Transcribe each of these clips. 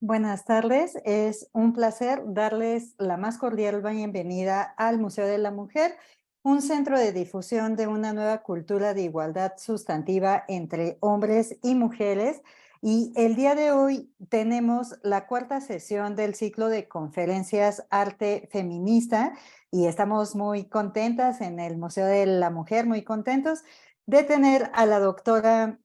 Buenas tardes, es un placer darles la más cordial bienvenida al Museo de la Mujer, un centro de difusión de una nueva cultura de igualdad sustantiva entre hombres y mujeres. Y el día de hoy tenemos la cuarta sesión del ciclo de conferencias Arte Feminista y estamos muy contentas en el Museo de la Mujer, muy contentos de tener a la doctora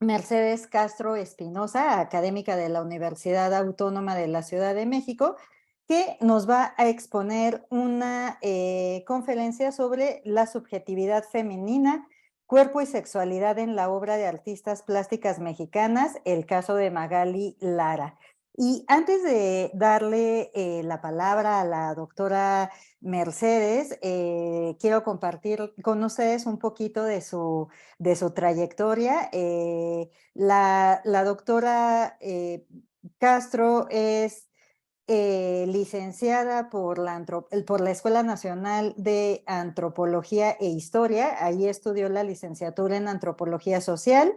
Mercedes Castro Espinosa, académica de la Universidad Autónoma de la Ciudad de México, que nos va a exponer una conferencia sobre la subjetividad femenina, cuerpo y sexualidad en la obra de artistas plásticas mexicanas, el caso de Magali Lara. Y antes de darle la palabra a la doctora Mercedes, quiero compartir con ustedes un poquito de su trayectoria. La doctora Castro es licenciada por la Escuela Nacional de Antropología e Historia. Ahí estudió la licenciatura en Antropología Social.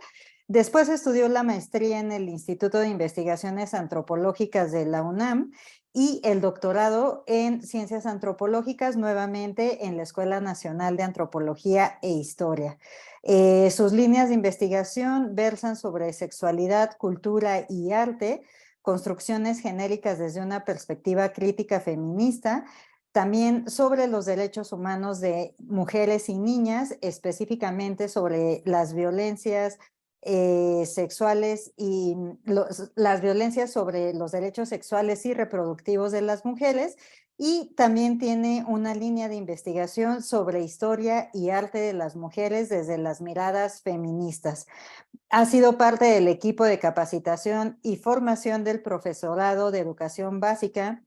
Después estudió la maestría en el Instituto de Investigaciones Antropológicas de la UNAM y el doctorado en Ciencias Antropológicas, nuevamente en la Escuela Nacional de Antropología e Historia. Sus líneas de investigación versan sobre sexualidad, cultura y arte, construcciones genéricas desde una perspectiva crítica feminista, también sobre los derechos humanos de mujeres y niñas, específicamente sobre las violencias sexuales y las violencias sobre los derechos sexuales y reproductivos de las mujeres, y también tiene una línea de investigación sobre historia y arte de las mujeres desde las miradas feministas. Ha sido parte del equipo de capacitación y formación del profesorado de educación básica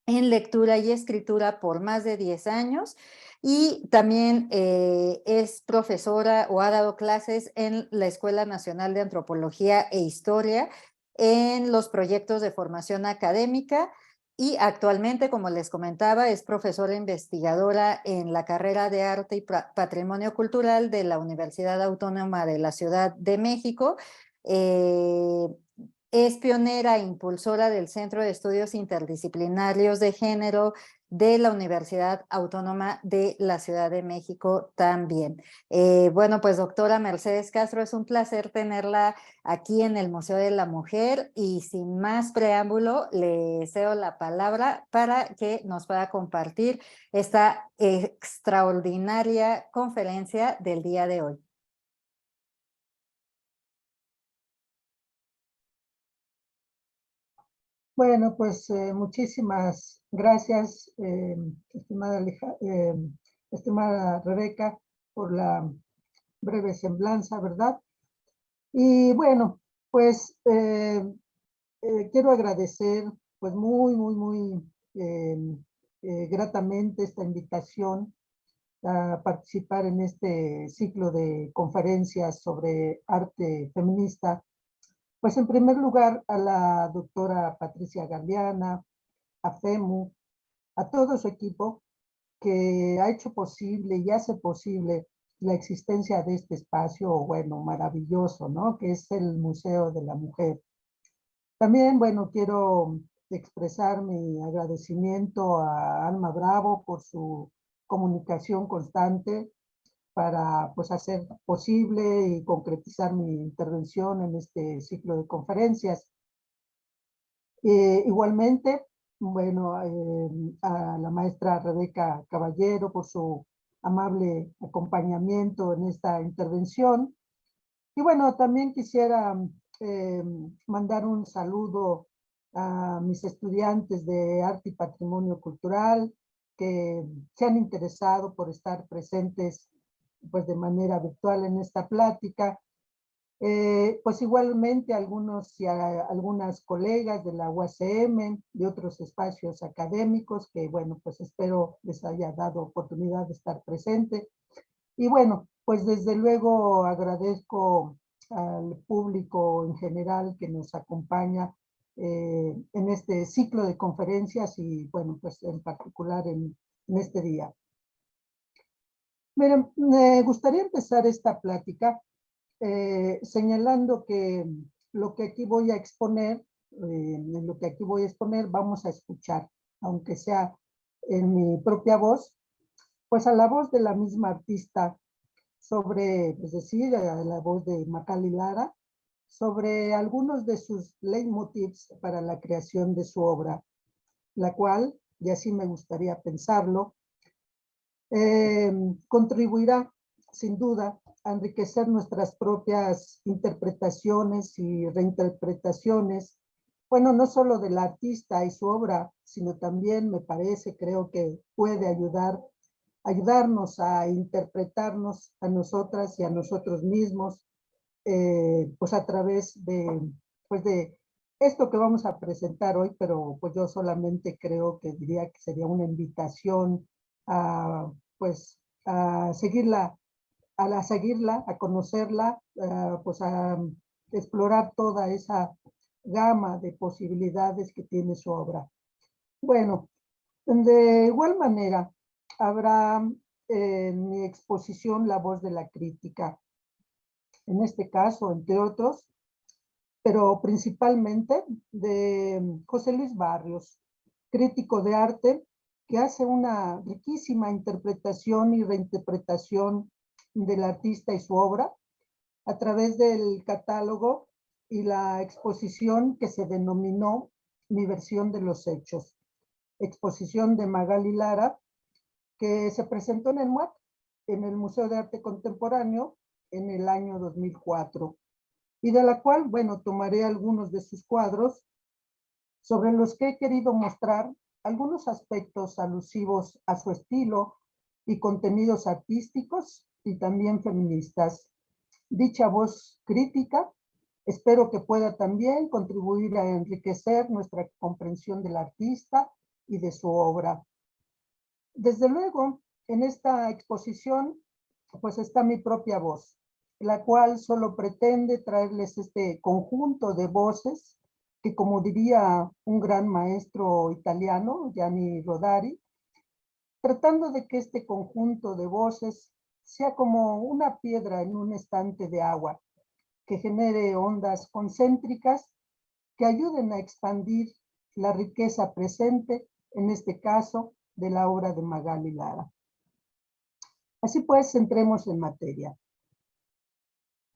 en lectura y escritura por más de 10 años y también es profesora o ha dado clases en la Escuela Nacional de Antropología e Historia en los proyectos de formación académica y actualmente, como les comentaba, es profesora investigadora en la carrera de Arte y Patrimonio Cultural de la Universidad Autónoma de la Ciudad de México. Eh, es pionera e impulsora del Centro de Estudios Interdisciplinarios de Género de la Universidad Autónoma de la Ciudad de México también. Bueno, pues doctora Mercedes Castro, es un placer tenerla aquí en el Museo de la Mujer y sin más preámbulo, le cedo la palabra para que nos pueda compartir esta extraordinaria conferencia del día de hoy. Bueno, pues muchísimas gracias, estimada Rebeca, por la breve semblanza, ¿verdad? Y bueno, pues quiero agradecer pues muy gratamente esta invitación a participar en este ciclo de conferencias sobre arte feminista. Pues en primer lugar a la doctora Patricia Galeana, a FEMU, a todo su equipo que ha hecho posible y hace posible la existencia de este espacio, bueno, maravilloso, ¿no? Que es el Museo de la Mujer. También, bueno, quiero expresar mi agradecimiento a Alma Bravo por su comunicación constante para pues hacer posible y concretizar mi intervención en este ciclo de conferencias. Igualmente, bueno, a la maestra Rebeca Caballero por su amable acompañamiento en esta intervención. Y bueno, también quisiera eh, mandar un saludo a mis estudiantes de Arte y Patrimonio Cultural que se han interesado por estar presentes pues de manera virtual en esta plática. Pues igualmente algunos y algunas colegas de la UACM, de otros espacios académicos, que bueno, pues espero les haya dado oportunidad de estar presente. Y bueno, pues desde luego agradezco al público en general que nos acompaña en este ciclo de conferencias y bueno, pues en particular en este día. Miren, me gustaría empezar esta plática señalando que lo que aquí voy a exponer en lo que aquí voy a exponer, vamos a escuchar, aunque sea en mi propia voz, pues a la voz de la misma artista sobre, es decir, a la voz de Macaly Lara, sobre algunos de sus leitmotivs para la creación de su obra, la cual, y así me gustaría pensarlo, contribuirá sin duda a enriquecer nuestras propias interpretaciones y reinterpretaciones, bueno, no solo del artista y su obra, sino también me parece, creo que puede ayudarnos a interpretarnos a nosotras y a nosotros mismos, pues a través pues de esto que vamos a presentar hoy, pero pues yo solamente creo que diría que sería una invitación a, pues, a seguirla, a conocerla, pues a explorar toda esa gama de posibilidades que tiene su obra. Bueno, de igual manera, habrá en mi exposición La Voz de la Crítica. En este caso, entre otros, pero principalmente de José Luis Barrios, crítico de arte, que hace una riquísima interpretación y reinterpretación del artista y su obra a través del catálogo y la exposición que se denominó Mi versión de los hechos, exposición de Macaly Lara, que se presentó en el MUAC, en el Museo de Arte Contemporáneo, en el año 2004, y de la cual, bueno, tomaré algunos de sus cuadros sobre los que he querido mostrar algunos aspectos alusivos a su estilo y contenidos artísticos y también feministas. Dicha voz crítica espero que pueda también contribuir a enriquecer nuestra comprensión del artista y de su obra. Desde luego, en esta exposición, pues está mi propia voz, la cual solo pretende traerles este conjunto de voces que, como diría un gran maestro italiano, Gianni Rodari, tratando de que este conjunto de voces sea como una piedra en un estante de agua, que genere ondas concéntricas que ayuden a expandir la riqueza presente, en este caso, de la obra de Macaly Lara. Así pues, entremos en materia.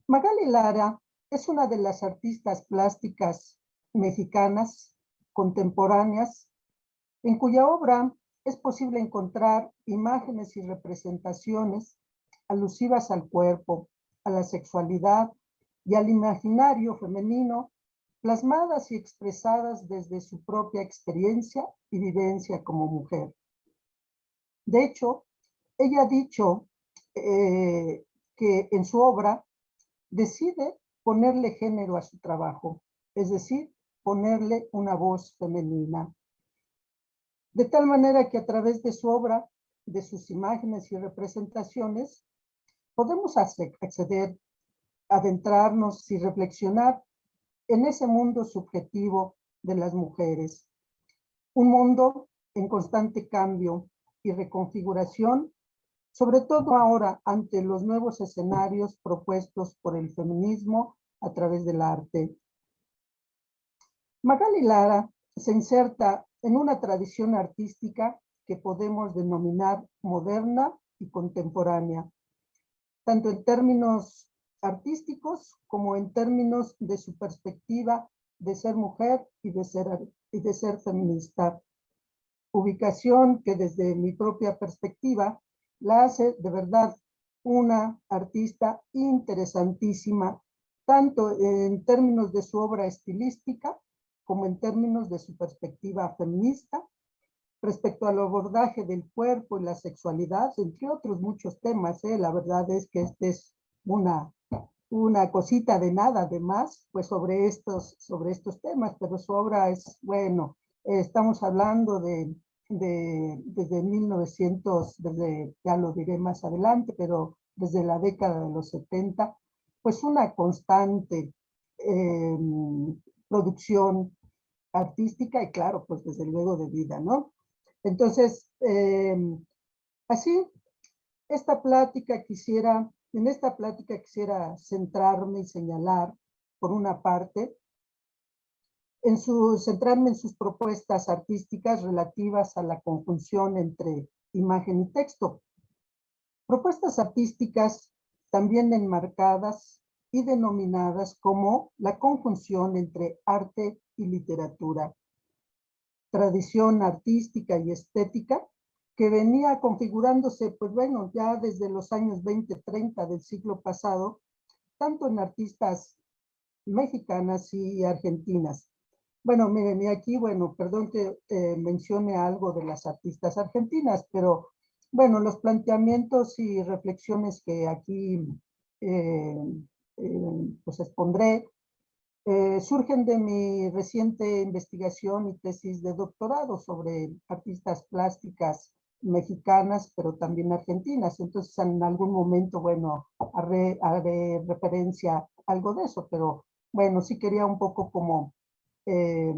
Macaly Lara es una de las artistas plásticas mexicanas contemporáneas en cuya obra es posible encontrar imágenes y representaciones alusivas al cuerpo, a la sexualidad y al imaginario femenino, plasmadas y expresadas desde su propia experiencia y vivencia como mujer. De hecho, ella ha dicho que en su obra decide ponerle género a su trabajo, es decir, ponerle una voz femenina. De tal manera que a través de su obra, de sus imágenes y representaciones, podemos acceder, adentrarnos y reflexionar en ese mundo subjetivo de las mujeres. Un mundo en constante cambio y reconfiguración, sobre todo ahora ante los nuevos escenarios propuestos por el feminismo a través del arte. Macaly Lara se inserta en una tradición artística que podemos denominar moderna y contemporánea, tanto en términos artísticos como en términos de su perspectiva de ser mujer y de ser feminista. Ubicación que desde mi propia perspectiva la hace de verdad una artista interesantísima, tanto en términos de su obra estilística como en términos de su perspectiva feminista, respecto al abordaje del cuerpo y la sexualidad, entre otros muchos temas. La verdad es que este es una cosita de nada de más, pues sobre estos temas, pero su obra es, bueno, estamos hablando desde 1900, ya lo diré más adelante, pero desde la década de los 70, pues una constante producción artística y claro, pues desde luego de vida, ¿no? Entonces, así, en esta plática quisiera centrarme y señalar, por una parte, centrarme en sus propuestas artísticas relativas a la conjunción entre imagen y texto. Propuestas artísticas también enmarcadas y denominadas como la conjunción entre arte y literatura, tradición artística y estética que venía configurándose, pues bueno, ya desde los años 20, 30 del siglo pasado, tanto en artistas mexicanas y argentinas. Bueno, miren, y aquí, bueno, perdón que mencione algo de las artistas argentinas, pero bueno, los planteamientos y reflexiones que aquí pues expondré surgen de mi reciente investigación y tesis de doctorado sobre artistas plásticas mexicanas, pero también argentinas. Entonces, en algún momento, bueno, haré referencia a algo de eso, pero bueno, sí quería un poco como, eh,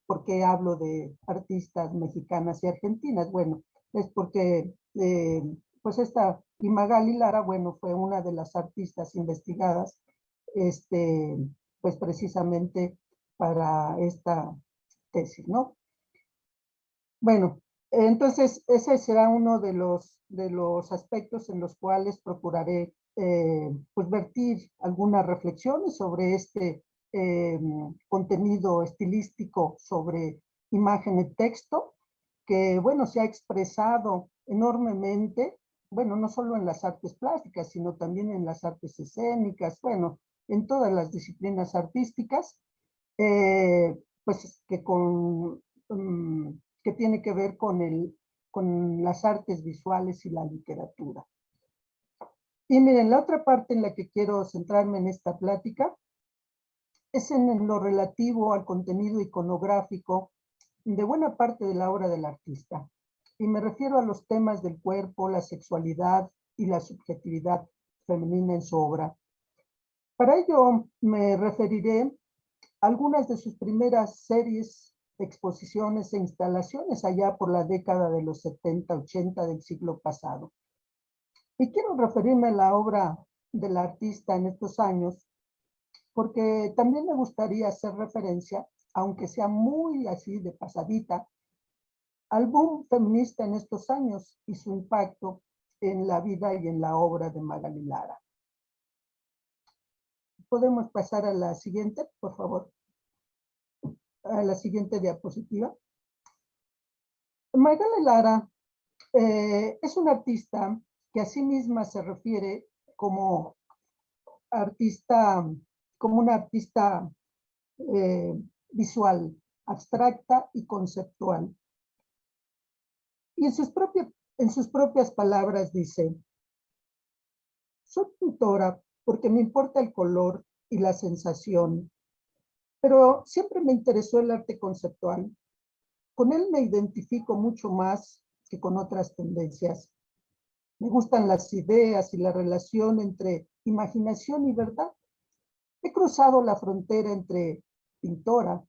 ¿por qué hablo de artistas mexicanas y argentinas? Bueno, es porque, pues y Magali Lara, bueno, fue una de las artistas investigadas, pues precisamente para esta tesis, ¿no? Bueno, entonces ese será uno de los aspectos en los cuales procuraré pues vertir algunas reflexiones sobre este contenido estilístico sobre imagen y texto, que bueno, se ha expresado enormemente, bueno, no solo en las artes plásticas, sino también en las artes escénicas, bueno, en todas las disciplinas artísticas, pues que tiene que ver con las artes visuales y la literatura. Y miren, la otra parte en la que quiero centrarme en esta plática es en lo relativo al contenido iconográfico de buena parte de la obra del artista. Y me refiero a los temas del cuerpo, la sexualidad y la subjetividad femenina en su obra. Para ello me referiré a algunas de sus primeras series, exposiciones e instalaciones allá por la década de los 70, 80 del siglo pasado. Y quiero referirme a la obra del artista en estos años, porque también me gustaría hacer referencia, aunque sea muy así de pasadita, al boom feminista en estos años y su impacto en la vida y en la obra de Magali Lara. ¿Podemos pasar a la siguiente, por favor? A la siguiente diapositiva. Magali Lara es una artista que a sí misma se refiere como artista, como una artista visual, abstracta y conceptual. Y en sus propias palabras dice: soy pintora porque me importa el color y la sensación, pero siempre me interesó el arte conceptual. Con él me identifico mucho más que con otras tendencias. Me gustan las ideas y la relación entre imaginación y verdad. He cruzado la frontera entre pintora,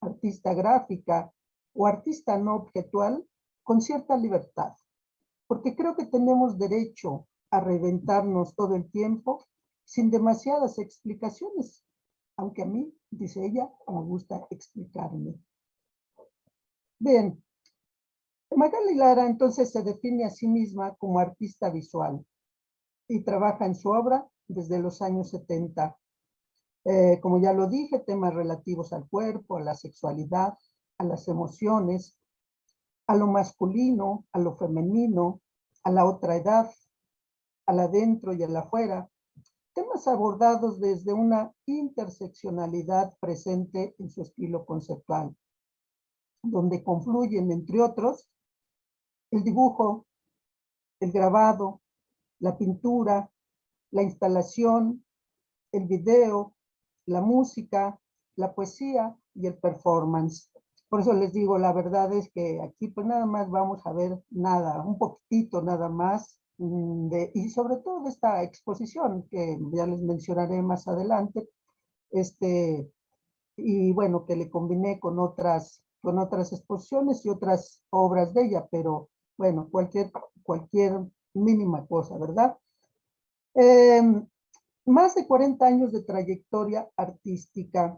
artista gráfica o artista no objetual con cierta libertad, porque creo que tenemos derecho a reinventarnos todo el tiempo sin demasiadas explicaciones, aunque a mí, dice ella, me gusta explicarme. Bien, Magali Lara entonces se define a sí misma como artista visual y trabaja en su obra desde los años 70. Como ya lo dije, temas relativos al cuerpo, a la sexualidad, a las emociones, a lo masculino, a lo femenino, a la otra edad, al adentro y al afuera. Temas abordados desde una interseccionalidad presente en su estilo conceptual, donde confluyen, entre otros, el dibujo, el grabado, la pintura, la instalación, el video, la música, la poesía y el performance. Por eso les digo, la verdad es que aquí pues nada más vamos a ver nada, un poquitito nada más, y sobre todo de esta exposición que ya les mencionaré más adelante, y bueno, que le combiné con otras exposiciones y otras obras de ella, pero bueno, cualquier mínima cosa, ¿verdad? Más de 40 años de trayectoria artística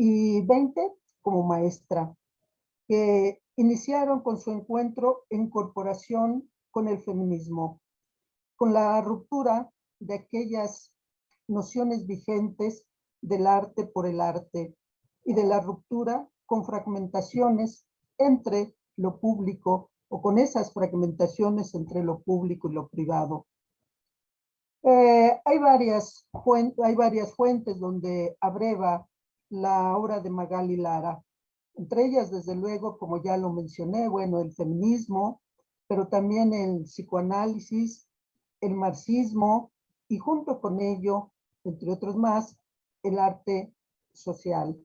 y 20 como maestra, que iniciaron con su encuentro en corporación con el feminismo, con la ruptura de aquellas nociones vigentes del arte por el arte y de la ruptura con fragmentaciones entre lo público o con esas fragmentaciones entre lo público y lo privado. Hay varias fuentes donde abreva la obra de Magali Lara. Entre ellas, desde luego, como ya lo mencioné, bueno, el feminismo, pero también el psicoanálisis, el marxismo y junto con ello, entre otros más, el arte social.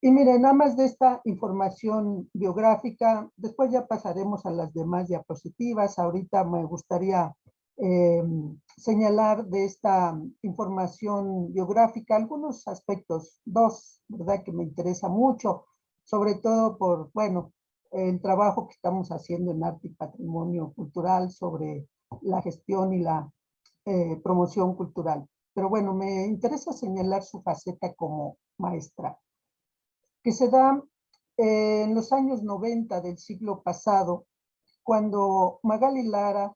Y miren, nada más de esta información biográfica, después ya pasaremos a las demás diapositivas. Ahorita me gustaría señalar de esta información biográfica algunos aspectos, dos, ¿verdad? Que me interesa mucho, sobre todo por, bueno, el trabajo que estamos haciendo en Arte y Patrimonio Cultural sobre la gestión y la promoción cultural. Pero bueno, me interesa señalar su faceta como maestra, que se da en los años 90 del siglo pasado, cuando Magali Lara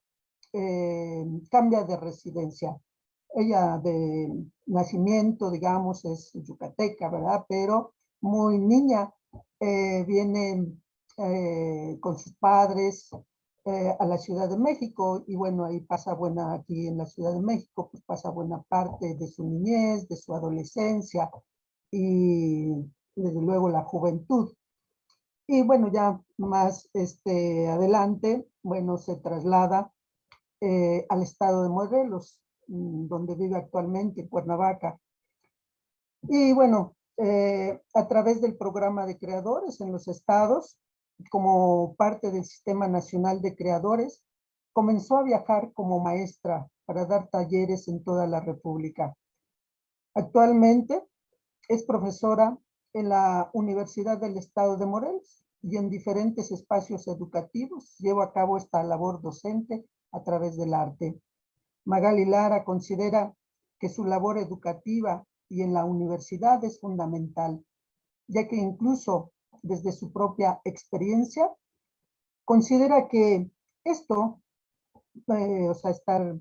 cambia de residencia. Ella de nacimiento, digamos, es yucateca, ¿verdad? Pero muy niña, viene con sus padres a la Ciudad de México y bueno, ahí pasa aquí en la Ciudad de México, pues pasa buena parte de su niñez, de su adolescencia y desde luego la juventud. Y bueno, ya más adelante, bueno, se traslada al estado de Morelos, donde vive actualmente, en Cuernavaca. Y bueno, a través del programa de creadores en los estados, como parte del Sistema Nacional de Creadores, comenzó a viajar como maestra para dar talleres en toda la República. Actualmente es profesora en la Universidad del Estado de Morelos y en diferentes espacios educativos lleva a cabo esta labor docente a través del arte. Magali Lara considera que su labor educativa y en la universidad es fundamental, ya que incluso desde su propia experiencia considera que esto, o sea, estar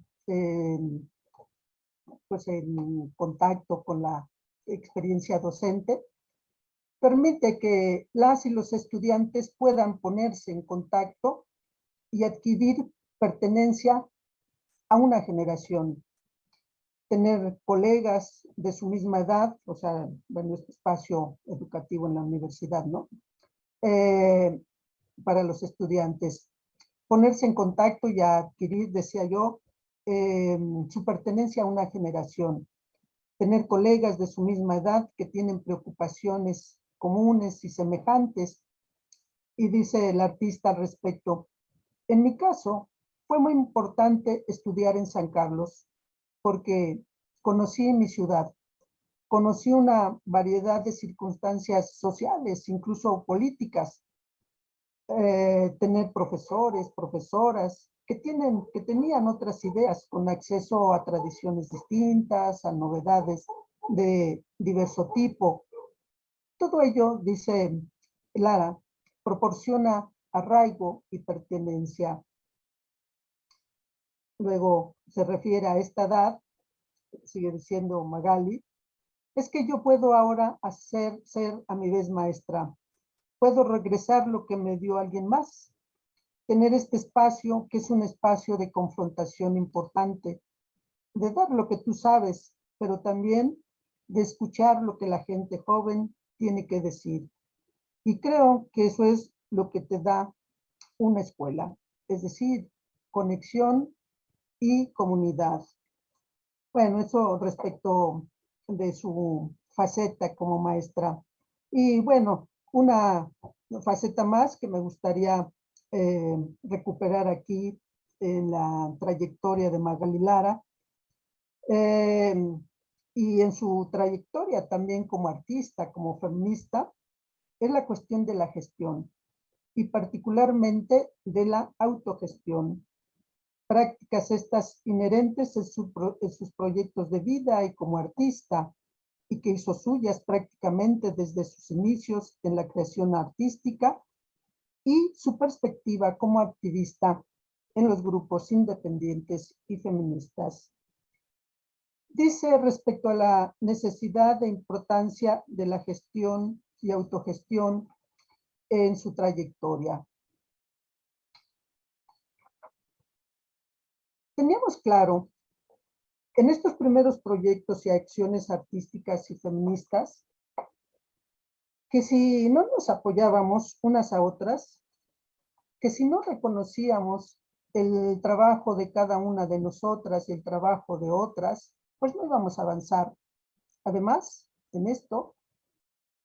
pues en contacto con la experiencia docente, permite que las y los estudiantes puedan ponerse en contacto y adquirir pertenencia a una generación, tener colegas de su misma edad, o sea, bueno, este espacio educativo en la universidad, ¿no? Eh, para los estudiantes, ponerse en contacto y adquirir, decía yo, su pertenencia a una generación, tener colegas de su misma edad que tienen preocupaciones comunes y semejantes. Y dice el artista al respecto, en mi caso, fue muy importante estudiar en San Carlos porque conocí mi ciudad, conocí una variedad de circunstancias sociales, incluso políticas, tener profesores, profesoras que tenían otras ideas con acceso a tradiciones distintas, a novedades de diverso tipo. Todo ello, dice Lara, proporciona arraigo y pertenencia. Luego se refiere a esta edad, sigue diciendo Magali, es que yo puedo ahora ser a mi vez maestra. Puedo regresar lo que me dio alguien más. Tener este espacio, que es un espacio de confrontación importante, de dar lo que tú sabes, pero también de escuchar lo que la gente joven tiene que decir. Y creo que eso es lo que te da una escuela, es decir, conexión y comunidad. Bueno, eso respecto de su faceta como maestra. Y bueno, una faceta más que me gustaría recuperar aquí en la trayectoria de Magali Lara eh, y en su trayectoria también como artista, como feminista, es la cuestión de la gestión y particularmente de la autogestión. Prácticas estas inherentes en sus proyectos de vida y como artista y que hizo suyas prácticamente desde sus inicios en la creación artística y su perspectiva como activista en los grupos independientes y feministas. Dice respecto a la necesidad e importancia de la gestión y autogestión en su trayectoria. Teníamos claro en estos primeros proyectos y acciones artísticas y feministas que si no nos apoyábamos unas a otras, que si no reconocíamos el trabajo de cada una de nosotras y el trabajo de otras, pues no íbamos a avanzar. Además, en esto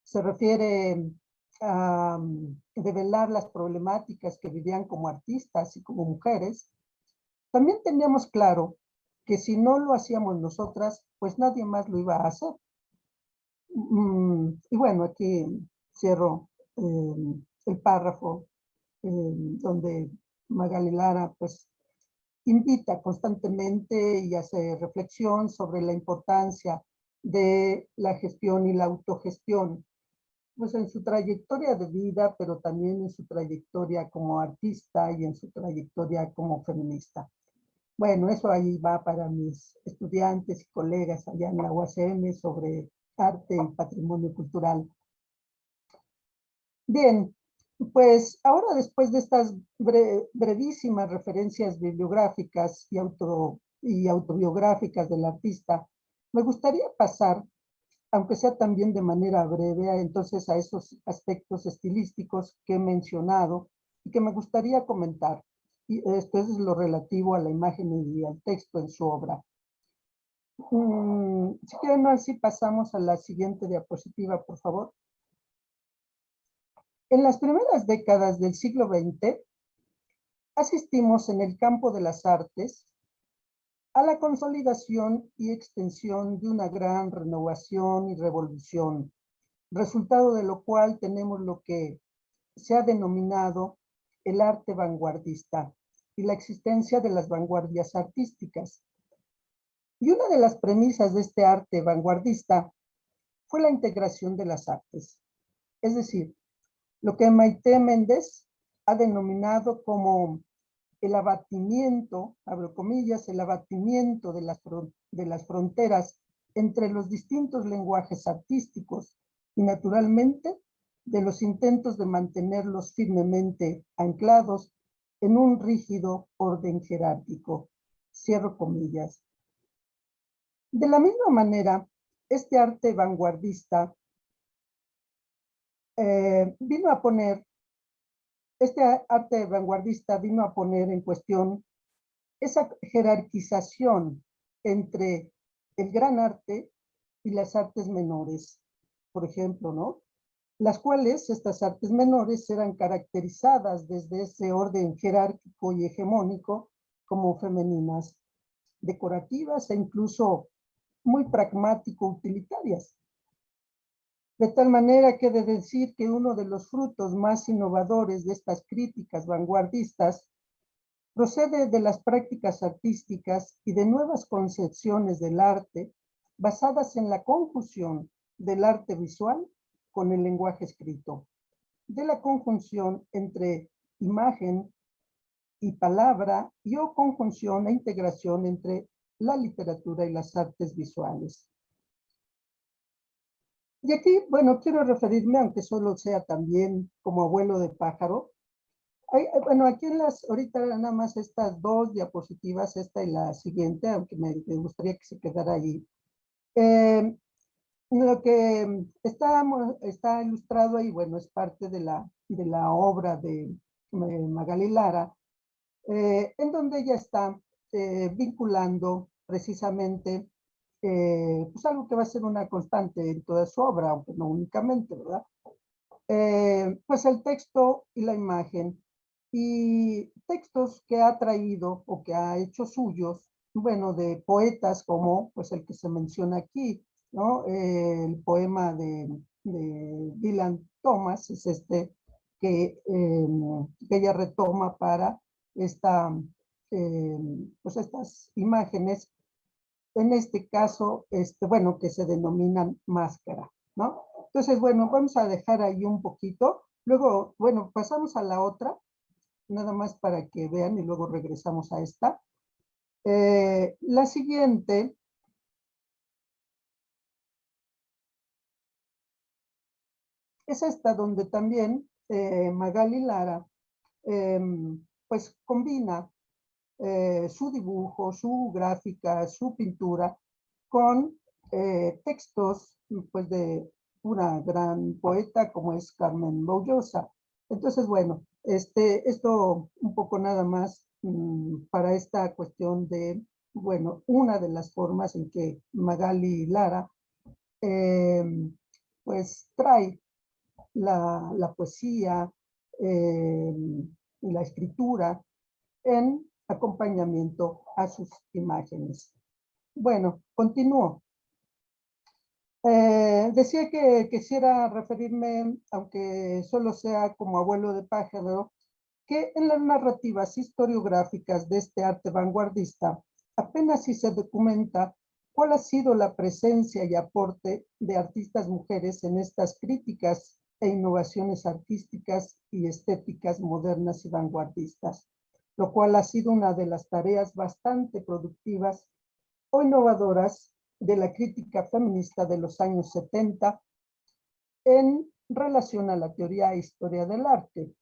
se refiere a develar las problemáticas que vivían como artistas y como mujeres. También teníamos claro que si no lo hacíamos nosotras, pues nadie más lo iba a hacer. Y bueno, aquí cierro el párrafo donde Magali Lara pues invita constantemente y hace reflexión sobre la importancia de la gestión y la autogestión, pues en su trayectoria de vida, pero también en su trayectoria como artista y en su trayectoria como feminista. Bueno, eso ahí va para mis estudiantes y colegas allá en la UACM sobre arte y patrimonio cultural. Bien, pues ahora después de estas brevísimas referencias bibliográficas y autobiográficas del artista, me gustaría pasar, aunque sea también de manera breve, entonces a esos aspectos estilísticos que he mencionado y que me gustaría comentar. Y esto es lo relativo a la imagen y al texto en su obra. Si quieren, así pasamos a la siguiente diapositiva, por favor. En las primeras décadas del siglo XX, asistimos en el campo de las artes a la consolidación y extensión de una gran renovación y revolución, resultado de lo cual tenemos lo que se ha denominado el arte vanguardista y la existencia de las vanguardias artísticas. Y una de las premisas de este arte vanguardista fue la integración de las artes, es decir, lo que Maite Méndez ha denominado como el abatimiento, abro comillas, el abatimiento de las fronteras entre los distintos lenguajes artísticos y naturalmente de los intentos de mantenerlos firmemente anclados en un rígido orden jerárquico. Cierro comillas. De la misma manera, este arte vanguardista este arte vanguardista vino a poner en cuestión esa jerarquización entre el gran arte y las artes menores, por ejemplo, ¿no? Las cuales, estas artes menores, eran caracterizadas desde ese orden jerárquico y hegemónico como femeninas, decorativas e incluso muy pragmático-utilitarias. De tal manera que he de decir que uno de los frutos más innovadores de estas críticas vanguardistas procede de las prácticas artísticas y de nuevas concepciones del arte basadas en la conjunción del arte visual con el lenguaje escrito, de la conjunción entre imagen y palabra y o conjunción e integración entre la literatura y las artes visuales. Y aquí, bueno, quiero referirme, aunque solo sea también como abuelo de pájaro, bueno, aquí ahorita nada más estas dos diapositivas, esta y la siguiente, aunque me gustaría que se quedara ahí. Lo que está ilustrado ahí, bueno, es parte de la obra de Magali Lara, en donde ella está vinculando precisamente pues algo que va a ser una constante en toda su obra, aunque no únicamente, ¿verdad? Pues el texto y la imagen, y textos que ha traído o que ha hecho suyos, bueno, de poetas como pues el que se menciona aquí, ¿no? El poema de Dylan Thomas es este que ella retoma para pues estas imágenes en este caso, bueno, que se denominan máscara, ¿no? Entonces, bueno, vamos a dejar ahí un poquito. Luego, bueno, pasamos a la otra, nada más para que vean y luego regresamos a esta. La siguiente es esta donde también Magali Lara pues combina su dibujo, su gráfica, su pintura con textos pues de una gran poeta como es Carmen Boullosa. Entonces, bueno, esto un poco nada más para esta cuestión de, bueno, una de las formas en que Magali Lara eh, pues trae la poesía y la escritura en acompañamiento a sus imágenes. Bueno, continúo. Decía que quisiera referirme, aunque solo sea como abuelo de pájaro, que en las narrativas historiográficas de este arte vanguardista apenas si se documenta cuál ha sido la presencia y aporte de artistas mujeres en estas críticas e innovaciones artísticas y estéticas modernas y vanguardistas, lo cual ha sido una de las tareas bastante productivas o innovadoras de la crítica feminista de los años 70 en relación a la teoría e historia del arte.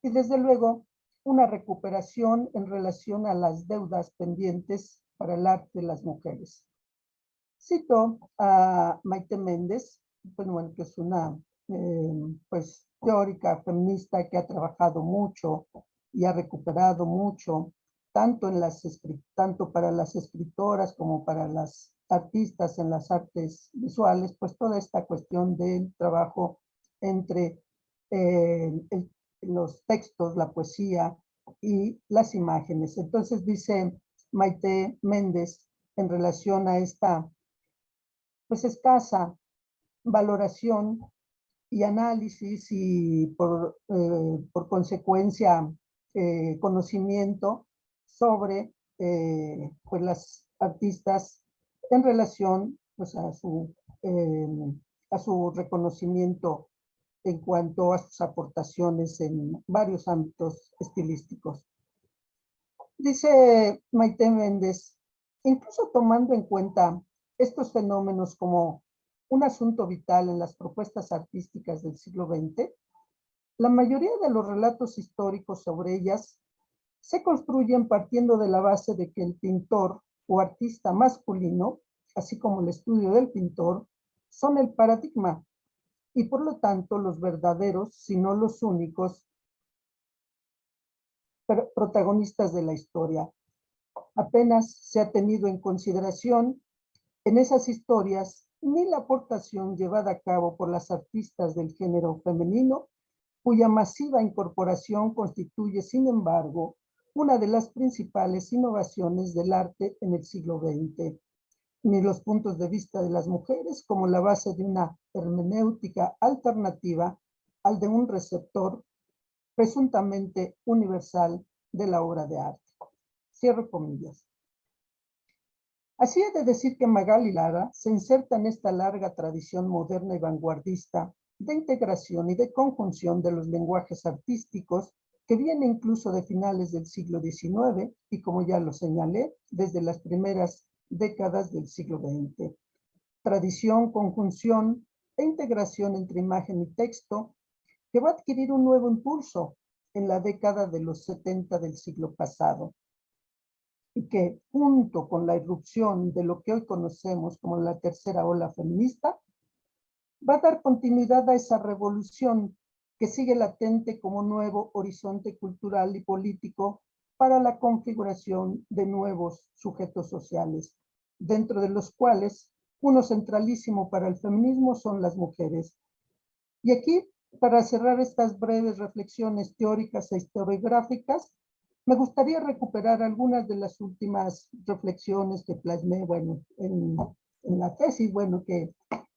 Y desde luego, una recuperación en relación a las deudas pendientes para el arte de las mujeres. Cito a Maite Méndez, bueno, que es una pues, teórica feminista que ha trabajado mucho y ha recuperado mucho, tanto para las escritoras como para las artistas en las artes visuales, pues toda esta cuestión del trabajo entre los textos, la poesía y las imágenes. Entonces dice Maite Méndez en relación a esta pues escasa valoración y análisis y por consecuencia conocimiento sobre pues las artistas en relación pues a su reconocimiento en cuanto a sus aportaciones en varios ámbitos estilísticos. Dice Maite Méndez, incluso tomando en cuenta estos fenómenos como un asunto vital en las propuestas artísticas del siglo XX, la mayoría de los relatos históricos sobre ellas se construyen partiendo de la base de que el pintor o artista masculino, así como el estudio del pintor, son el paradigma y por lo tanto los verdaderos, si no los únicos, protagonistas de la historia. Apenas se ha tenido en consideración en esas historias ni la aportación llevada a cabo por las artistas del género femenino, cuya masiva incorporación constituye, sin embargo, una de las principales innovaciones del arte en el siglo XX, ni los puntos de vista de las mujeres como la base de una hermenéutica alternativa al de un receptor presuntamente universal de la obra de arte. Cierro comillas. Así he de decir que Magali Lara se inserta en esta larga tradición moderna y vanguardista de integración y de conjunción de los lenguajes artísticos que viene incluso de finales del siglo XIX y, como ya lo señalé, desde las primeras décadas del siglo XX. Tradición, conjunción e integración entre imagen y texto que va a adquirir un nuevo impulso en la década de los 70 del siglo pasado y que junto con la irrupción de lo que hoy conocemos como la tercera ola feminista, va a dar continuidad a esa revolución que sigue latente como nuevo horizonte cultural y político para la configuración de nuevos sujetos sociales, dentro de los cuales uno centralísimo para el feminismo son las mujeres. Y aquí, para cerrar estas breves reflexiones teóricas e historiográficas, me gustaría recuperar algunas de las últimas reflexiones que plasmé, bueno, en la tesis, bueno, que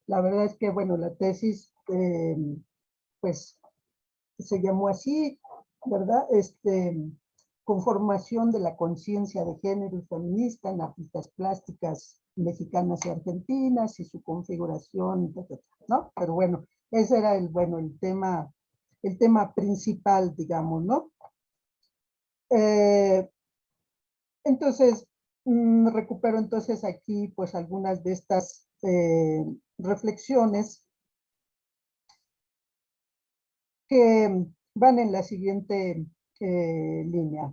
la verdad es que, bueno, la tesis, pues, se llamó así, ¿verdad? Conformación de la conciencia de género feminista en artistas plásticas mexicanas y argentinas y su configuración, ¿no? Pero bueno, ese era el tema principal, digamos, ¿no? Entonces, recupero entonces aquí pues algunas de estas reflexiones que van en la siguiente línea.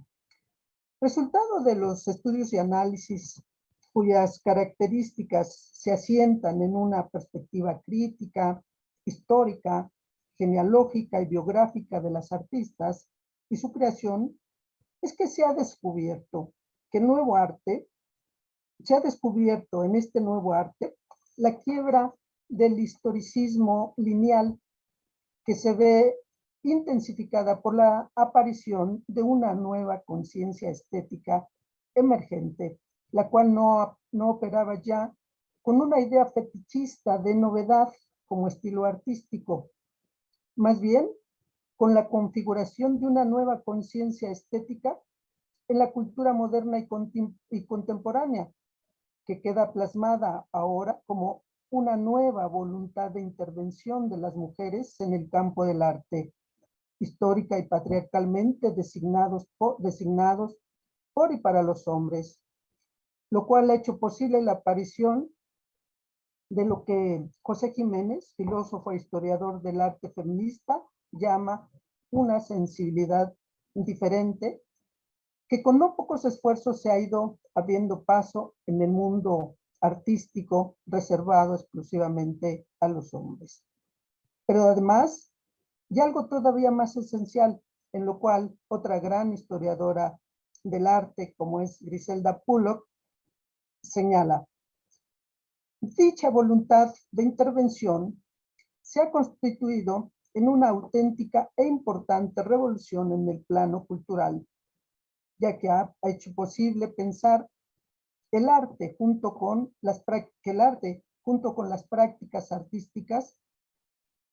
Resultado de los estudios y análisis cuyas características se asientan en una perspectiva crítica, histórica, genealógica y biográfica de las artistas y su creación, es que se ha descubierto que el nuevo arte, se ha descubierto en este nuevo arte la quiebra del historicismo lineal que se ve intensificada por la aparición de una nueva conciencia estética emergente, la cual no operaba ya con una idea fetichista de novedad como estilo artístico, más bien con la configuración de una nueva conciencia estética en la cultura moderna y contemporánea, que queda plasmada ahora como una nueva voluntad de intervención de las mujeres en el campo del arte, histórica y patriarcalmente designados por y para los hombres, lo cual ha hecho posible la aparición de lo que José Jiménez, filósofo e historiador del arte feminista, llama una sensibilidad diferente, que con no pocos esfuerzos se ha ido abriendo paso en el mundo artístico reservado exclusivamente a los hombres. Pero además, y algo todavía más esencial, en lo cual otra gran historiadora del arte, como es Griselda Pollock, señala: dicha voluntad de intervención se ha constituido en una auténtica e importante revolución en el plano cultural, ya que ha hecho posible pensar el arte junto con las prácticas artísticas,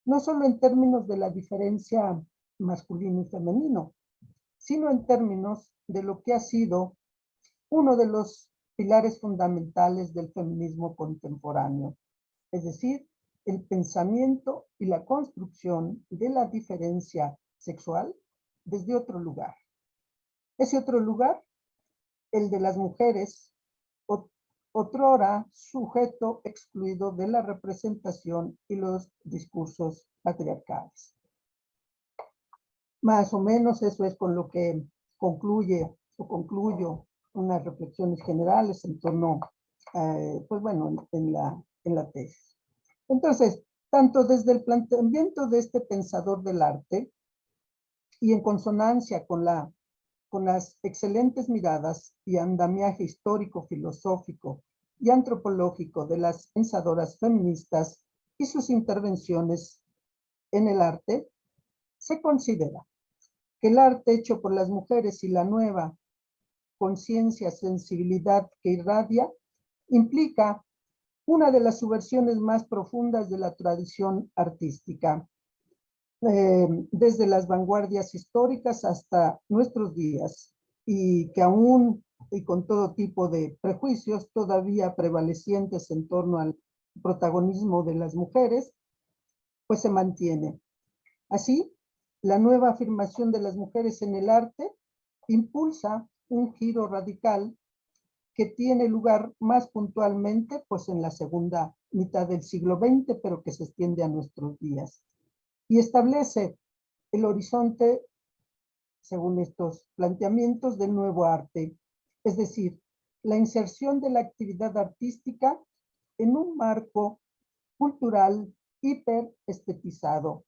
no solo en términos de la diferencia masculino y femenino, sino en términos de lo que ha sido uno de los pilares fundamentales del feminismo contemporáneo, es decir, el pensamiento y la construcción de la diferencia sexual desde otro lugar. Ese otro lugar, el de las mujeres, otrora sujeto excluido de la representación y los discursos patriarcales. Más o menos eso es con lo que concluyo unas reflexiones generales en torno, pues bueno, en la tesis. Entonces, tanto desde el planteamiento de este pensador del arte y en consonancia con las excelentes miradas y andamiaje histórico, filosófico y antropológico de las pensadoras feministas y sus intervenciones en el arte, se considera que el arte hecho por las mujeres y la nueva conciencia, sensibilidad que irradia, implica una de las subversiones más profundas de la tradición artística, desde las vanguardias históricas hasta nuestros días, y que aún y con todo tipo de prejuicios todavía prevalecientes en torno al protagonismo de las mujeres, pues se mantiene. Así, la nueva afirmación de las mujeres en el arte impulsa un giro radical que tiene lugar más puntualmente pues en la segunda mitad del siglo XX, pero que se extiende a nuestros días, y establece el horizonte, según estos planteamientos, del nuevo arte, es decir, la inserción de la actividad artística en un marco cultural hiperestetizado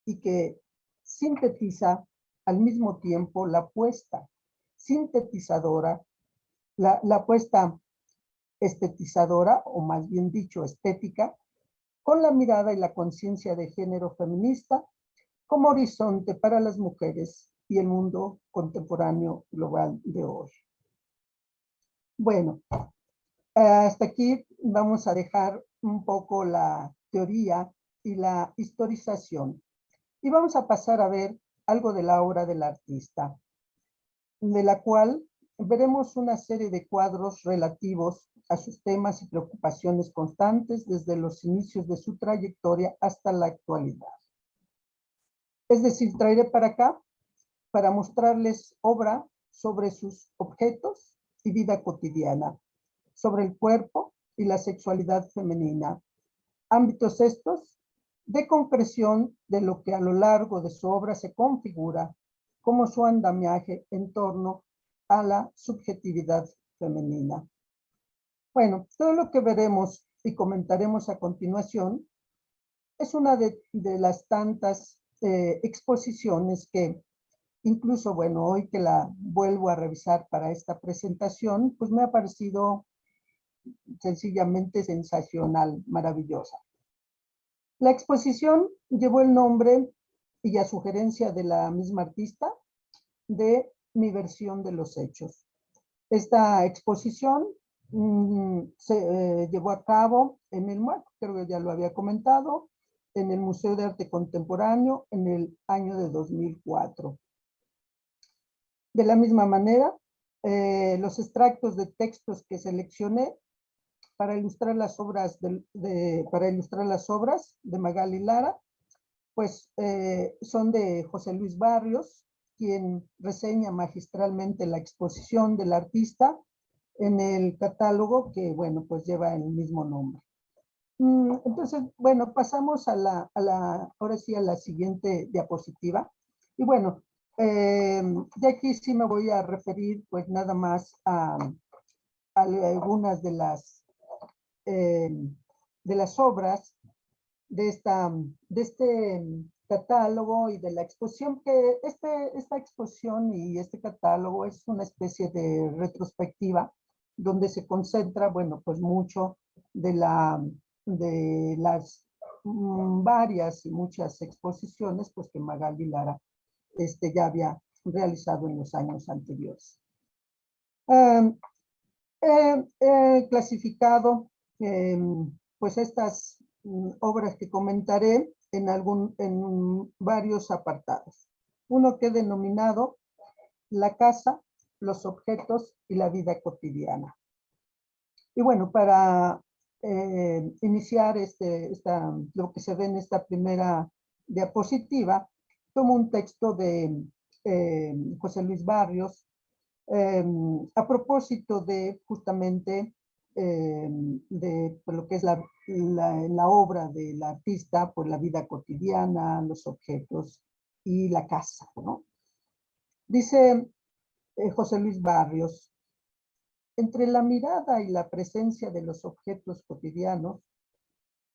y que sintetiza al mismo tiempo la apuesta sintetizadora, la apuesta estetizadora, o más bien dicho, estética, con la mirada y la conciencia de género feminista como horizonte para las mujeres y el mundo contemporáneo global de hoy. Bueno, hasta aquí vamos a dejar un poco la teoría y la historización. Y vamos a pasar a ver algo de la obra del artista, de la cual veremos una serie de cuadros relativos a sus temas y preocupaciones constantes desde los inicios de su trayectoria hasta la actualidad. Es decir, traeré para acá para mostrarles obra sobre sus objetos y vida cotidiana, sobre el cuerpo y la sexualidad femenina, ámbitos estos de concreción de lo que a lo largo de su obra se configura como su andamiaje en torno a la subjetividad femenina. Bueno, todo lo que veremos y comentaremos a continuación es una de las tantas exposiciones que incluso, bueno, hoy que la vuelvo a revisar para esta presentación, pues me ha parecido sencillamente sensacional, maravillosa. La exposición llevó el nombre y a sugerencia de la misma artista de Mi versión de los hechos. Esta exposición se llevó a cabo en el MUAC, creo que ya lo había comentado, en el Museo de Arte Contemporáneo en el año de 2004. De la misma manera, los extractos de textos que seleccioné para ilustrar las obras de Magali Lara, pues son de José Luis Barrios, quien reseña magistralmente la exposición del artista en el catálogo que, bueno, pues lleva el mismo nombre. Entonces, bueno, pasamos ahora sí a la siguiente diapositiva. Y bueno, de aquí sí me voy a referir pues nada más a algunas de las obras de este catálogo y de la exposición, que esta exposición y este catálogo es una especie de retrospectiva donde se concentra, bueno, pues mucho de las varias y muchas exposiciones pues que Magali Lara ya había realizado en los años anteriores. He clasificado pues estas obras que comentaré en varios apartados. Uno que he denominado la casa, los objetos y la vida cotidiana. Y bueno, para iniciar lo que se ve en esta primera diapositiva, tomo un texto de José Luis Barrios, a propósito de justamente de lo que es la obra del artista, por la vida cotidiana, los objetos y la casa, ¿no? Dice José Luis Barrios, entre la mirada y la presencia de los objetos cotidianos,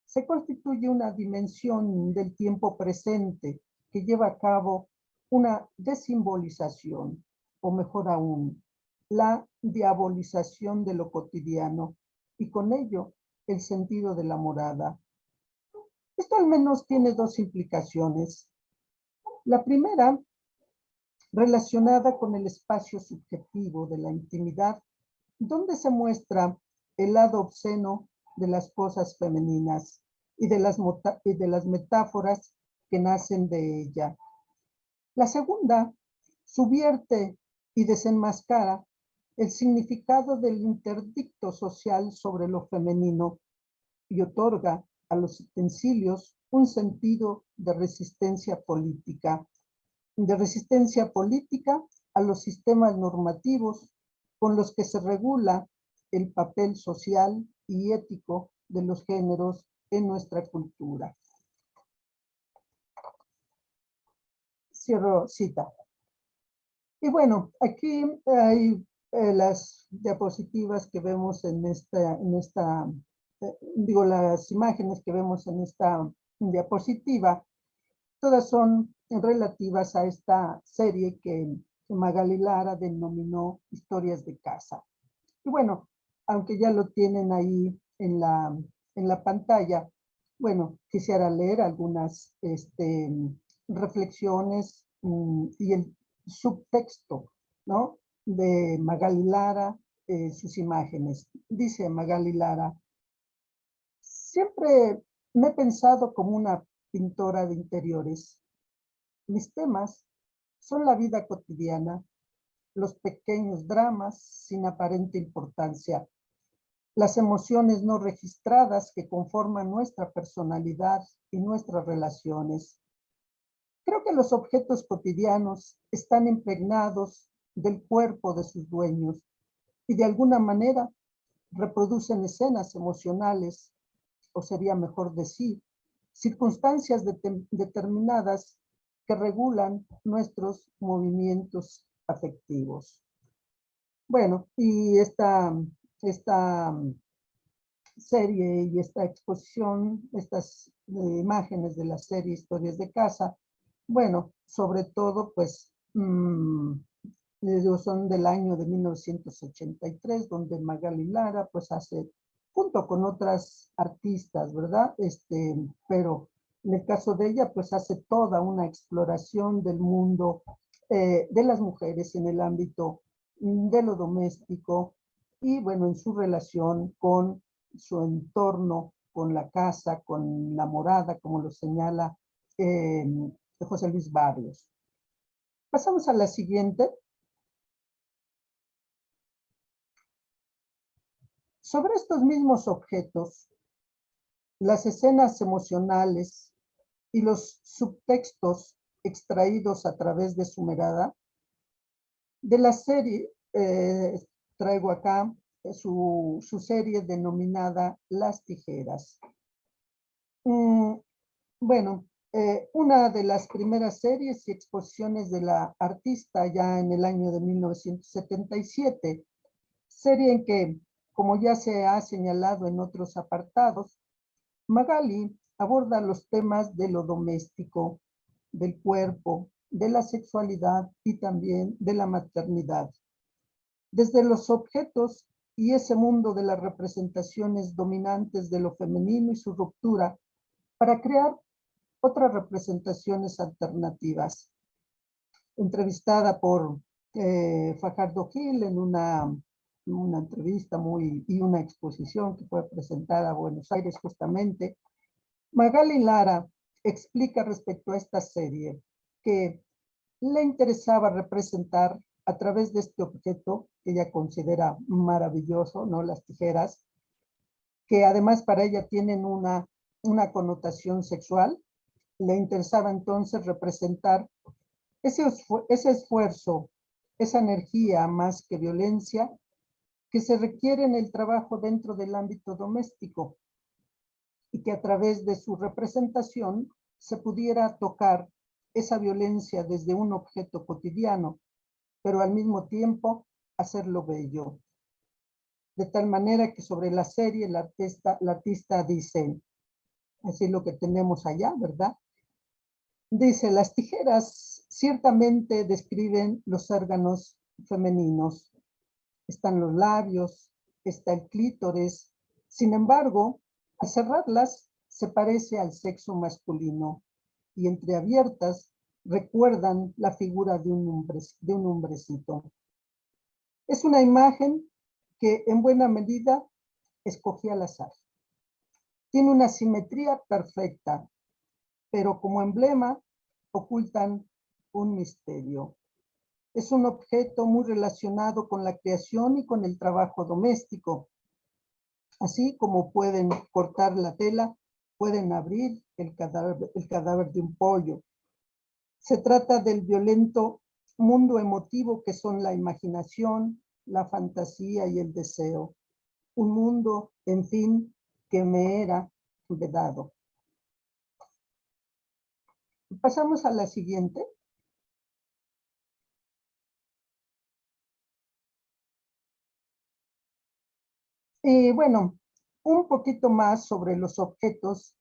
se constituye una dimensión del tiempo presente que lleva a cabo una desimbolización, o mejor aún, la diabolización de lo cotidiano y con ello el sentido de la morada. Esto al menos tiene dos implicaciones. La primera, relacionada con el espacio subjetivo de la intimidad, donde se muestra el lado obsceno de las cosas femeninas y de las metáforas que nacen de ella. La segunda subvierte y desenmascara el significado del interdicto social sobre lo femenino y otorga a los utensilios un sentido de resistencia política a los sistemas normativos con los que se regula el papel social y ético de los géneros en nuestra cultura. Cierro cita. Y bueno, aquí hay las diapositivas que vemos digo, las imágenes que vemos en esta diapositiva, todas son relativas a esta serie que Magali Lara denominó Historias de Casa. Y bueno, aunque ya lo tienen ahí en la pantalla, bueno, quisiera leer algunas reflexiones y el subtexto, ¿no? De Magali Lara, sus imágenes. Dice Magali Lara, siempre me he pensado como una pintora de interiores. Mis temas son la vida cotidiana, los pequeños dramas sin aparente importancia, las emociones no registradas que conforman nuestra personalidad y nuestras relaciones. Creo que los objetos cotidianos están impregnados del cuerpo de sus dueños y de alguna manera reproducen escenas emocionales, o sería mejor decir, circunstancias determinadas que regulan nuestros movimientos afectivos. Bueno, y esta serie y esta exposición, estas imágenes de la serie Historias de Casa, bueno, sobre todo, pues, son del año de 1983, donde Magali Lara, pues, hace, junto con otras artistas, ¿verdad? Pero en el caso de ella, pues, hace toda una exploración del mundo de las mujeres en el ámbito de lo doméstico y, bueno, en su relación con su entorno, con la casa, con la morada, como lo señala José Luis Barrios. Pasamos a la siguiente. Sobre estos mismos objetos, las escenas emocionales y los subtextos extraídos a través de su mirada, de la serie, traigo acá su serie denominada Las Tijeras. Bueno, una de las primeras series y exposiciones de la artista ya en el año de 1977, serie en que, como ya se ha señalado en otros apartados, Magali aborda los temas de lo doméstico, del cuerpo, de la sexualidad y también de la maternidad. Desde los objetos y ese mundo de las representaciones dominantes de lo femenino y su ruptura, para crear otras representaciones alternativas. Entrevistada por Fajardo Gil en una entrevista y una exposición que fue presentada a Buenos Aires justamente, Magali Lara explica respecto a esta serie que le interesaba representar a través de este objeto que ella considera maravilloso, ¿no? Las tijeras, que además para ella tienen una connotación sexual. Le interesaba entonces representar ese esfuerzo, esa energía más que violencia que se requiere en el trabajo dentro del ámbito doméstico y que a través de su representación se pudiera tocar esa violencia desde un objeto cotidiano, pero al mismo tiempo hacerlo bello. De tal manera que sobre la serie la artista dice, así lo que tenemos allá, ¿verdad? Dice, las tijeras ciertamente describen los órganos femeninos. Están los labios, está el clítoris. Sin embargo, al cerrarlas, se parece al sexo masculino y entreabiertas recuerdan la figura de un hombrecito. Es una imagen que en buena medida escogí al azar. Tiene una simetría perfecta, pero como emblema ocultan un misterio. Es un objeto muy relacionado con la creación y con el trabajo doméstico. Así como pueden cortar la tela, pueden abrir el cadáver de un pollo. Se trata del violento mundo emotivo que son la imaginación, la fantasía y el deseo. Un mundo, en fin, que me era vedado. Pasamos a la siguiente. Y bueno, un poquito más sobre los objetos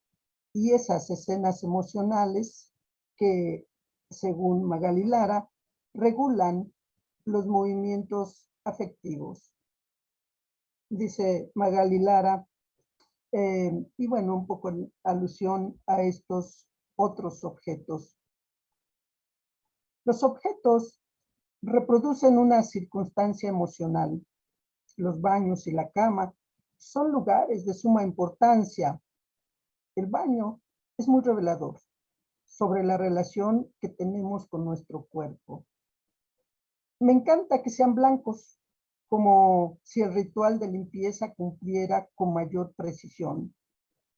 y esas escenas emocionales que, según Magali Lara, regulan los movimientos afectivos. Dice Magali Lara, y bueno, un poco en alusión a estos otros objetos. Los objetos reproducen una circunstancia emocional. Los baños y la cama son lugares de suma importancia. El baño es muy revelador sobre la relación que tenemos con nuestro cuerpo. Me encanta que sean blancos, como si el ritual de limpieza cumpliera con mayor precisión.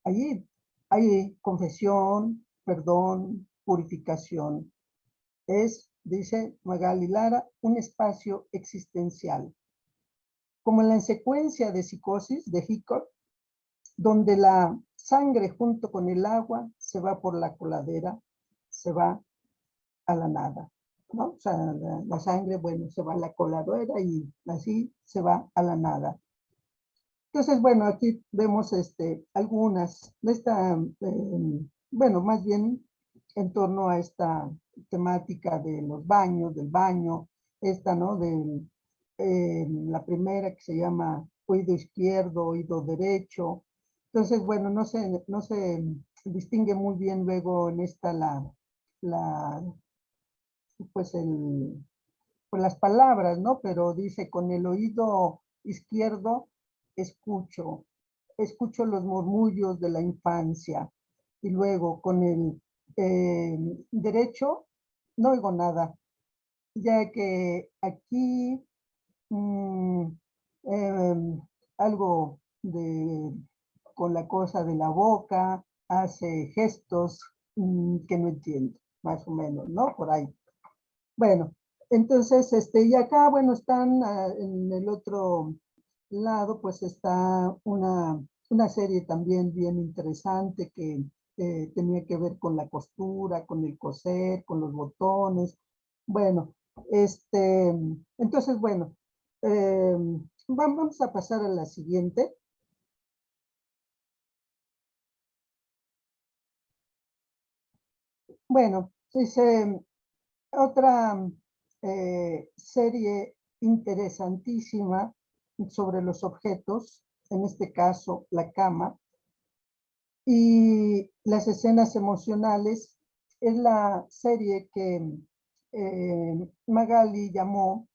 Allí hay confesión, perdón, purificación. Es, dice Magali Lara, un espacio existencial. Como en la secuencia de psicosis de Hickox, donde la sangre junto con el agua se va por la coladera, se va a la nada, ¿no? O sea, la sangre, bueno, se va a la coladera y así se va a la nada. Entonces, bueno, aquí vemos algunas de esta, bueno, más bien en torno a esta temática de los baños, del baño, esta, ¿no? De la primera que se llama oído izquierdo, oído derecho. Entonces, bueno, no se distingue muy bien luego en esta la, pues pues las palabras, ¿no? Pero dice, con el oído izquierdo escucho los murmullos de la infancia. Y luego con el derecho no oigo nada, ya que aquí mm, eh, algo con la cosa de la boca, hace gestos que no entiendo, más o menos, ¿no? Por ahí. Bueno, entonces, y acá, bueno, están en el otro lado, pues está una serie también bien interesante que tenía que ver con la costura, con el coser, con los botones. Bueno, entonces, bueno, eh, vamos a pasar a la siguiente. Bueno, dice otra serie interesantísima sobre los objetos, en este caso la cama, y las escenas emocionales, es la serie que Magali llamó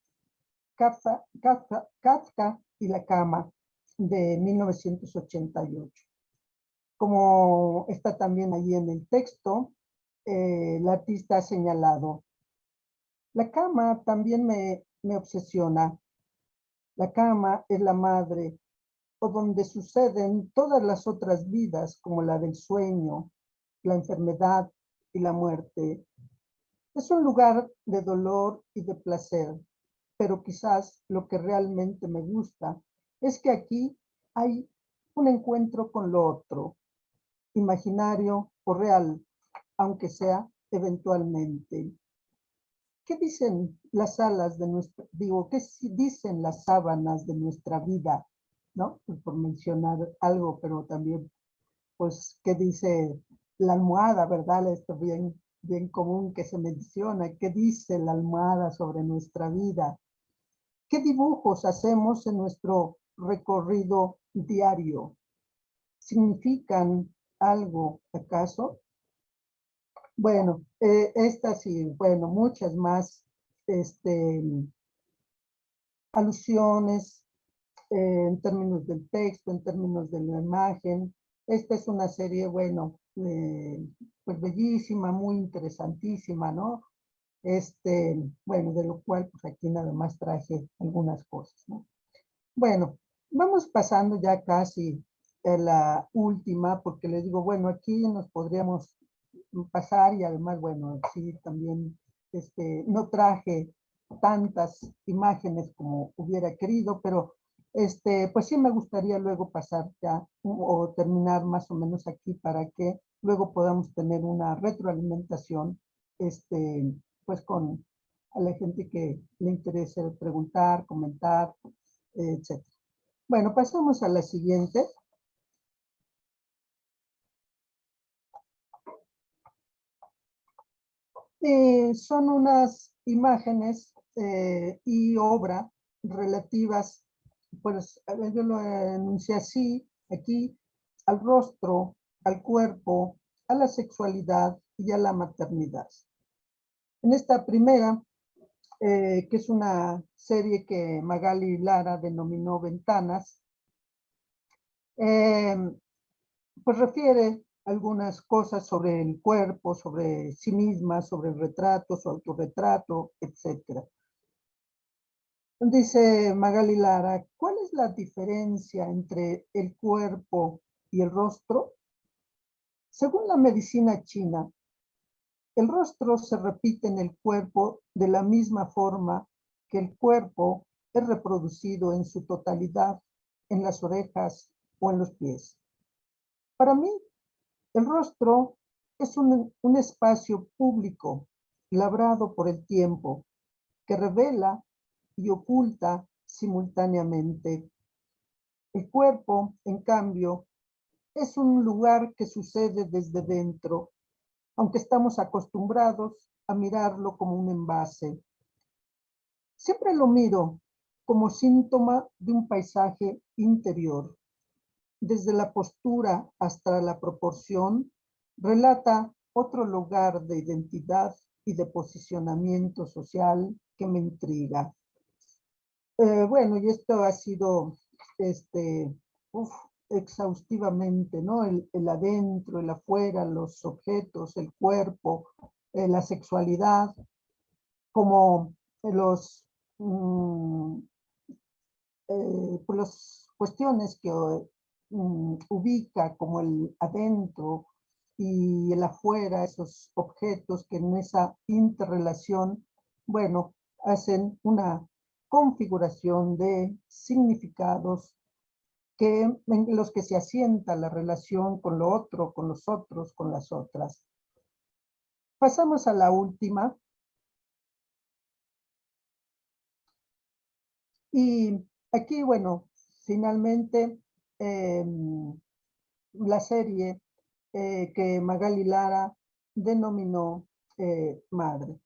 Kafka y la cama, de 1988. Como está también allí en el texto, el artista ha señalado, la cama también me obsesiona. La cama es la madre, o donde suceden todas las otras vidas, como la del sueño, la enfermedad y la muerte. Es un lugar de dolor y de placer, pero quizás lo que realmente me gusta es que aquí hay un encuentro con lo otro, imaginario o real, aunque sea eventualmente. ¿Qué dicen las alas de nuestra, digo, qué dicen las sábanas de nuestra vida? ¿No? Pues por mencionar algo, pero también, pues, ¿qué dice la almohada, verdad? Esto bien, bien común que se menciona. ¿Qué dice la almohada sobre nuestra vida? ¿Qué dibujos hacemos en nuestro recorrido diario? ¿Significan algo, acaso? Bueno, estas y, bueno, muchas más, este, alusiones en términos del texto, en términos de la imagen. Esta es una serie, bueno, pues bellísima, muy interesantísima, ¿no? Bueno, de lo cual pues aquí nada más traje algunas cosas, ¿no? Bueno, vamos pasando ya casi a la última, porque les digo, bueno, aquí nos podríamos pasar y además, bueno, sí, también no traje tantas imágenes como hubiera querido, pero pues sí me gustaría luego pasar ya o terminar más o menos aquí para que luego podamos tener una retroalimentación, pues con a la gente que le interese preguntar, comentar, etc. Bueno, pasamos a la siguiente. Son unas imágenes y obra relativas, pues yo lo enuncié así, aquí, al rostro, al cuerpo, a la sexualidad y a la maternidad. En esta primera, que es una serie que Magali Lara denominó Ventanas, eh, pues refiere algunas cosas sobre el cuerpo, sobre sí misma, sobre el retrato, su autorretrato, etc. Dice Magali Lara, ¿cuál es la diferencia entre el cuerpo y el rostro? Según la medicina china, el rostro se repite en el cuerpo de la misma forma que el cuerpo es reproducido en su totalidad en las orejas o en los pies. Para mí, el rostro es un espacio público labrado por el tiempo que revela y oculta simultáneamente. El cuerpo, en cambio, es un lugar que sucede desde dentro, aunque estamos acostumbrados a mirarlo como un envase. Siempre lo miro como síntoma de un paisaje interior. Desde la postura hasta la proporción, relata otro lugar de identidad y de posicionamiento social que me intriga. Bueno, y esto ha sido uf, exhaustivamente, ¿no? El adentro, el afuera, los objetos, el cuerpo, la sexualidad, como los, mm, pues las cuestiones que ubica como el adentro y el afuera, esos objetos que en esa interrelación, bueno, hacen una configuración de significados que, en los que se asienta la relación con lo otro, con los otros, con las otras. Pasamos a la última. Y aquí, bueno, finalmente la serie que Magali Lara denominó Madre.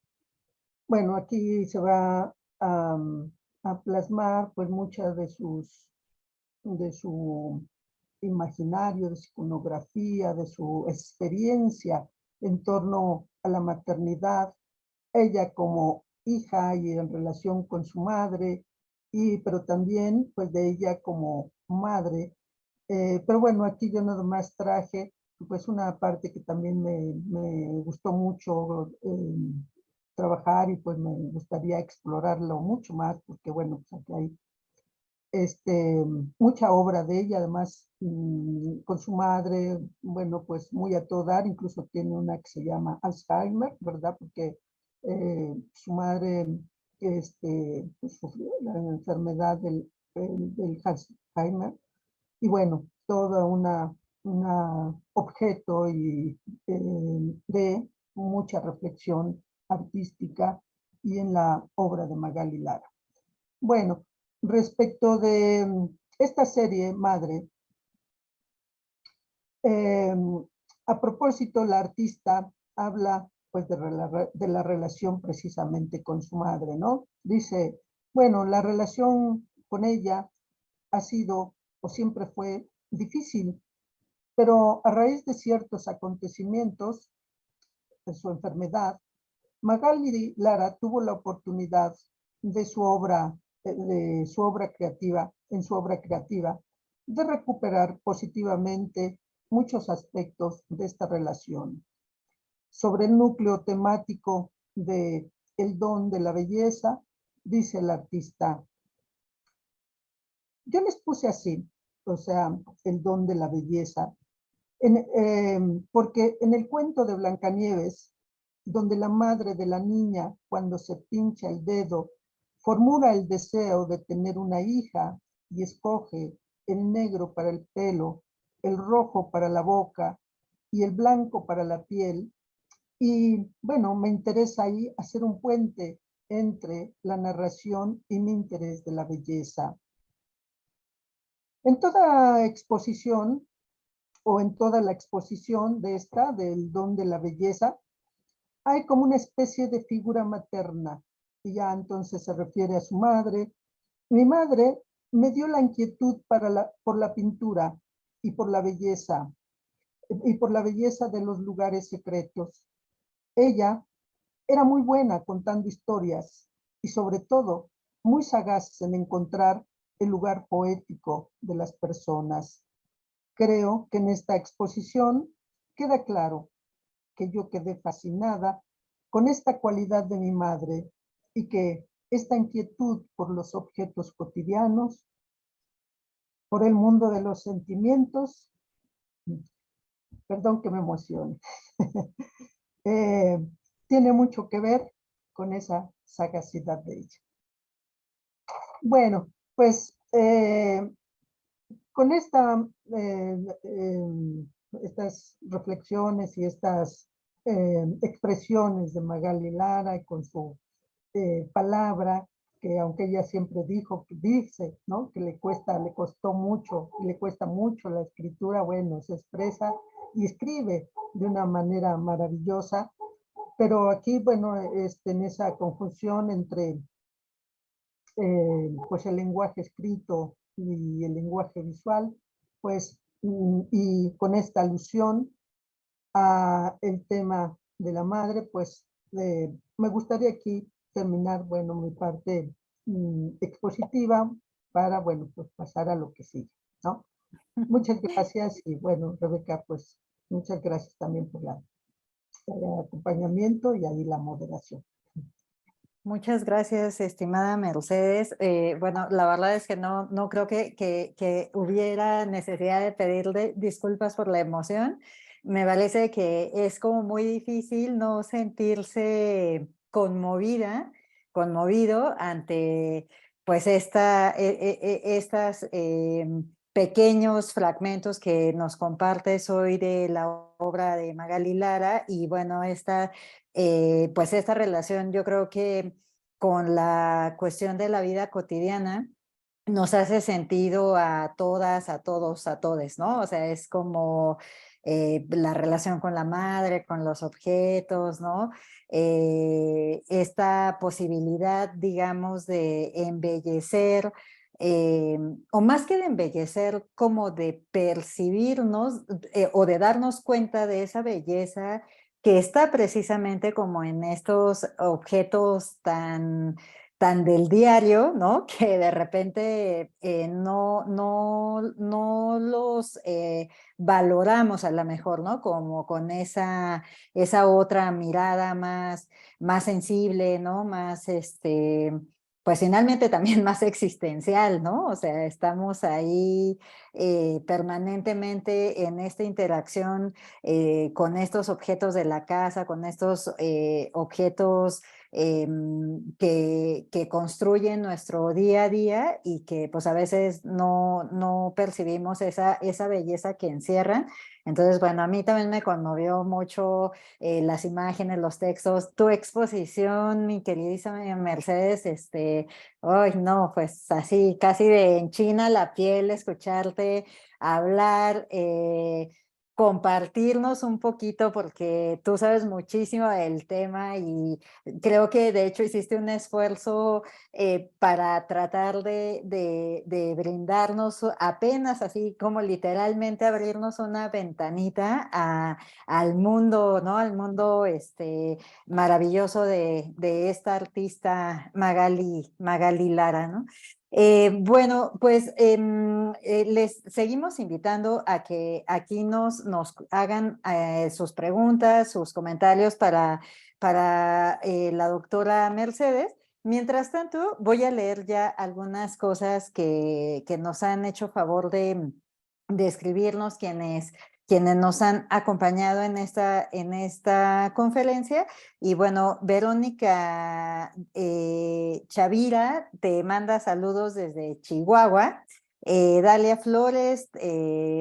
Bueno, aquí se va a plasmar pues muchas de su imaginario, de su iconografía, de su experiencia en torno a la maternidad, ella como hija y en relación con su madre, pero también pues de ella como madre. Pero bueno, aquí yo nada más traje pues una parte que también me gustó mucho trabajar y pues me gustaría explorarlo mucho más porque bueno, pues aquí hay mucha obra de ella, además con su madre, bueno, pues muy a todo dar, incluso tiene una que se llama Alzheimer, ¿verdad? Porque su madre pues, sufrió la enfermedad del Alzheimer, y bueno, toda una objeto de mucha reflexión artística y en la obra de Magali Lara. Bueno, respecto de esta serie madre, eh, a propósito, la artista habla pues de la relación precisamente con su madre, ¿no? Dice, bueno, la relación con ella ha sido o siempre fue difícil, pero a raíz de ciertos acontecimientos, de su enfermedad, Magali Lara tuvo la oportunidad de su obra creativa, en su obra creativa, de recuperar positivamente muchos aspectos de esta relación. Sobre el núcleo temático de el don de la belleza, dice el artista, yo les puse así, o sea, el don de la belleza, porque en el cuento de Blancanieves, donde la madre de la niña, cuando se pincha el dedo, formula el deseo de tener una hija y escoge el negro para el pelo, el rojo para la boca y el blanco para la piel. Y bueno, me interesa ahí hacer un puente entre la narración y mi interés de la belleza. En toda exposición o en toda la exposición del don de la belleza, hay como una especie de figura materna, y ya entonces se refiere a su madre. Mi madre me dio la inquietud por la pintura y por la belleza de los lugares secretos. Ella era muy buena contando historias y sobre todo muy sagaz en encontrar el lugar poético de las personas. Creo que en esta exposición queda claro que yo quedé fascinada con esta cualidad de mi madre y que esta inquietud por los objetos cotidianos, por el mundo de los sentimientos, perdón que me emocione, eh, tiene mucho que ver con esa sagacidad de ella. Bueno, pues con estas reflexiones y estas expresiones de Magali Lara y con su palabra, que aunque ella siempre dice, ¿no? Que le costó mucho, le cuesta mucho la escritura, bueno, se expresa y escribe de una manera maravillosa, pero aquí, bueno, en esa conjunción entre pues el lenguaje escrito y el lenguaje visual, pues, y con esta alusión a el tema de la madre, pues me gustaría aquí terminar, bueno, mi parte expositiva para, bueno, pues pasar a lo que sigue, ¿no? Muchas gracias y bueno, Rebeca, pues muchas gracias también por el acompañamiento y ahí la moderación. Muchas gracias, estimada Mercedes. Bueno, la verdad es que no creo que hubiera necesidad de pedirle disculpas por la emoción. Me parece que es como muy difícil no sentirse conmovido ante pues estas pequeños fragmentos que nos compartes hoy de la obra de Magali Lara y bueno, pues esta relación yo creo que con la cuestión de la vida cotidiana nos hace sentido a todas, a todos, a todes, ¿no? O sea, es como la relación con la madre, con los objetos, ¿no? Esta posibilidad, digamos, de embellecer, o más que de embellecer, como de percibirnos o de darnos cuenta de esa belleza que está precisamente como en estos objetos tan del diario, ¿no? Que de repente no los valoramos a lo mejor, ¿no? Como con esa otra mirada más sensible, ¿no? Más, pues finalmente también más existencial, ¿no? O sea, estamos ahí permanentemente en esta interacción con estos objetos de la casa, con estos objetos que construyen nuestro día a día y que pues a veces no percibimos esa belleza que encierran. Entonces, bueno, a mí también me conmovió mucho las imágenes, los textos, tu exposición, mi queridísima Mercedes, ay no, pues así casi de enchina la piel escucharte hablar, compartirnos un poquito porque tú sabes muchísimo del tema y creo que de hecho hiciste un esfuerzo para tratar de brindarnos apenas así como literalmente abrirnos una ventanita al mundo, ¿no? Al mundo maravilloso de esta artista Magali Lara, ¿no? Bueno, pues les seguimos invitando a que aquí nos hagan sus preguntas, sus comentarios para la doctora Mercedes. Mientras tanto, voy a leer ya algunas cosas que nos han hecho favor de escribirnos quienes nos han acompañado en esta conferencia. Y bueno, Verónica Chavira te manda saludos desde Chihuahua. Dalia Flores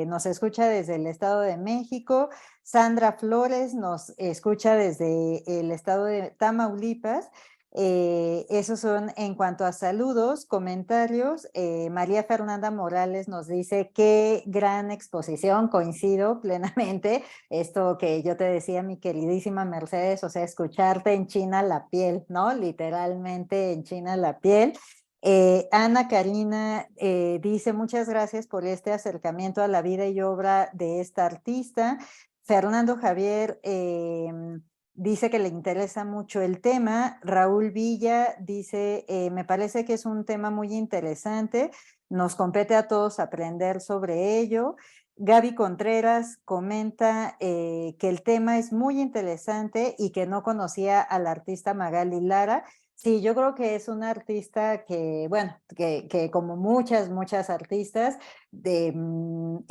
nos escucha desde el Estado de México. Sandra Flores nos escucha desde el estado de Tamaulipas. Esos son en cuanto a saludos, comentarios. María Fernanda Morales nos dice qué gran exposición, coincido plenamente. Esto que yo te decía, mi queridísima Mercedes, o sea, escucharte en China la piel, ¿no? Literalmente en China la piel. Ana Karina dice muchas gracias por este acercamiento a la vida y obra de esta artista. Fernando Javier dice que le interesa mucho el tema. Raúl Villa dice, me parece que es un tema muy interesante, nos compete a todos aprender sobre ello. Gaby Contreras comenta que el tema es muy interesante y que no conocía al artista Magali Lara. Sí, yo creo que es una artista que, bueno, que como muchas artistas, no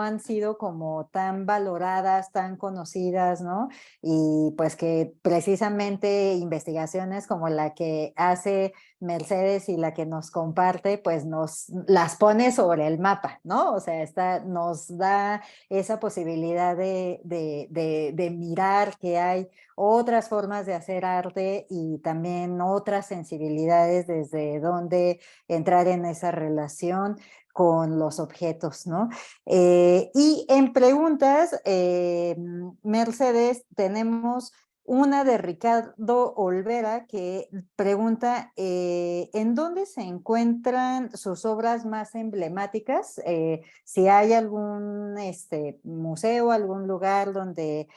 han sido como tan valoradas, tan conocidas, ¿no? Y pues que precisamente investigaciones como la que hace Mercedes y la que nos comparte, pues nos las pone sobre el mapa, ¿no? O sea, nos da esa posibilidad de mirar que hay otras formas de hacer arte y también otras sensibilidades desde donde entrar en esa relación con los objetos, ¿no? Y en preguntas, Mercedes, tenemos una de Ricardo Olvera que pregunta ¿en dónde se encuentran sus obras más emblemáticas? Si hay algún museo, algún lugar donde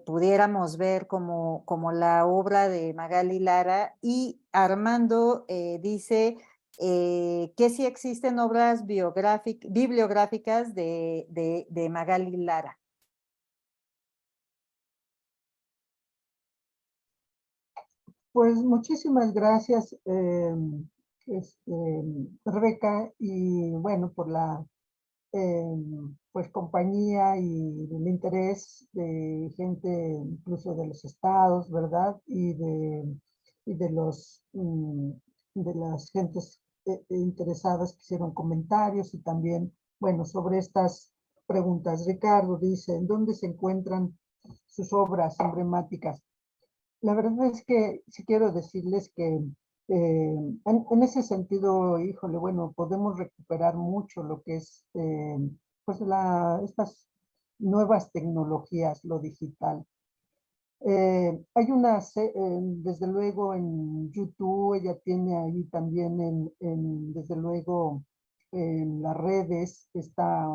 pudiéramos ver como la obra de Magali Lara. Y Armando dice que si existen obras bibliográficas de Magali Lara. Pues muchísimas gracias, Rebeca, y bueno, por la pues compañía y el interés de gente incluso de los estados, ¿verdad? Y de de las gentes interesadas que hicieron comentarios y también, bueno, sobre estas preguntas. Ricardo dice, ¿en dónde se encuentran sus obras emblemáticas? La verdad es que sí quiero decirles que en ese sentido, híjole, bueno, podemos recuperar mucho lo que es pues estas nuevas tecnologías, lo digital. Hay desde luego en YouTube, ella tiene ahí también desde luego en las redes, está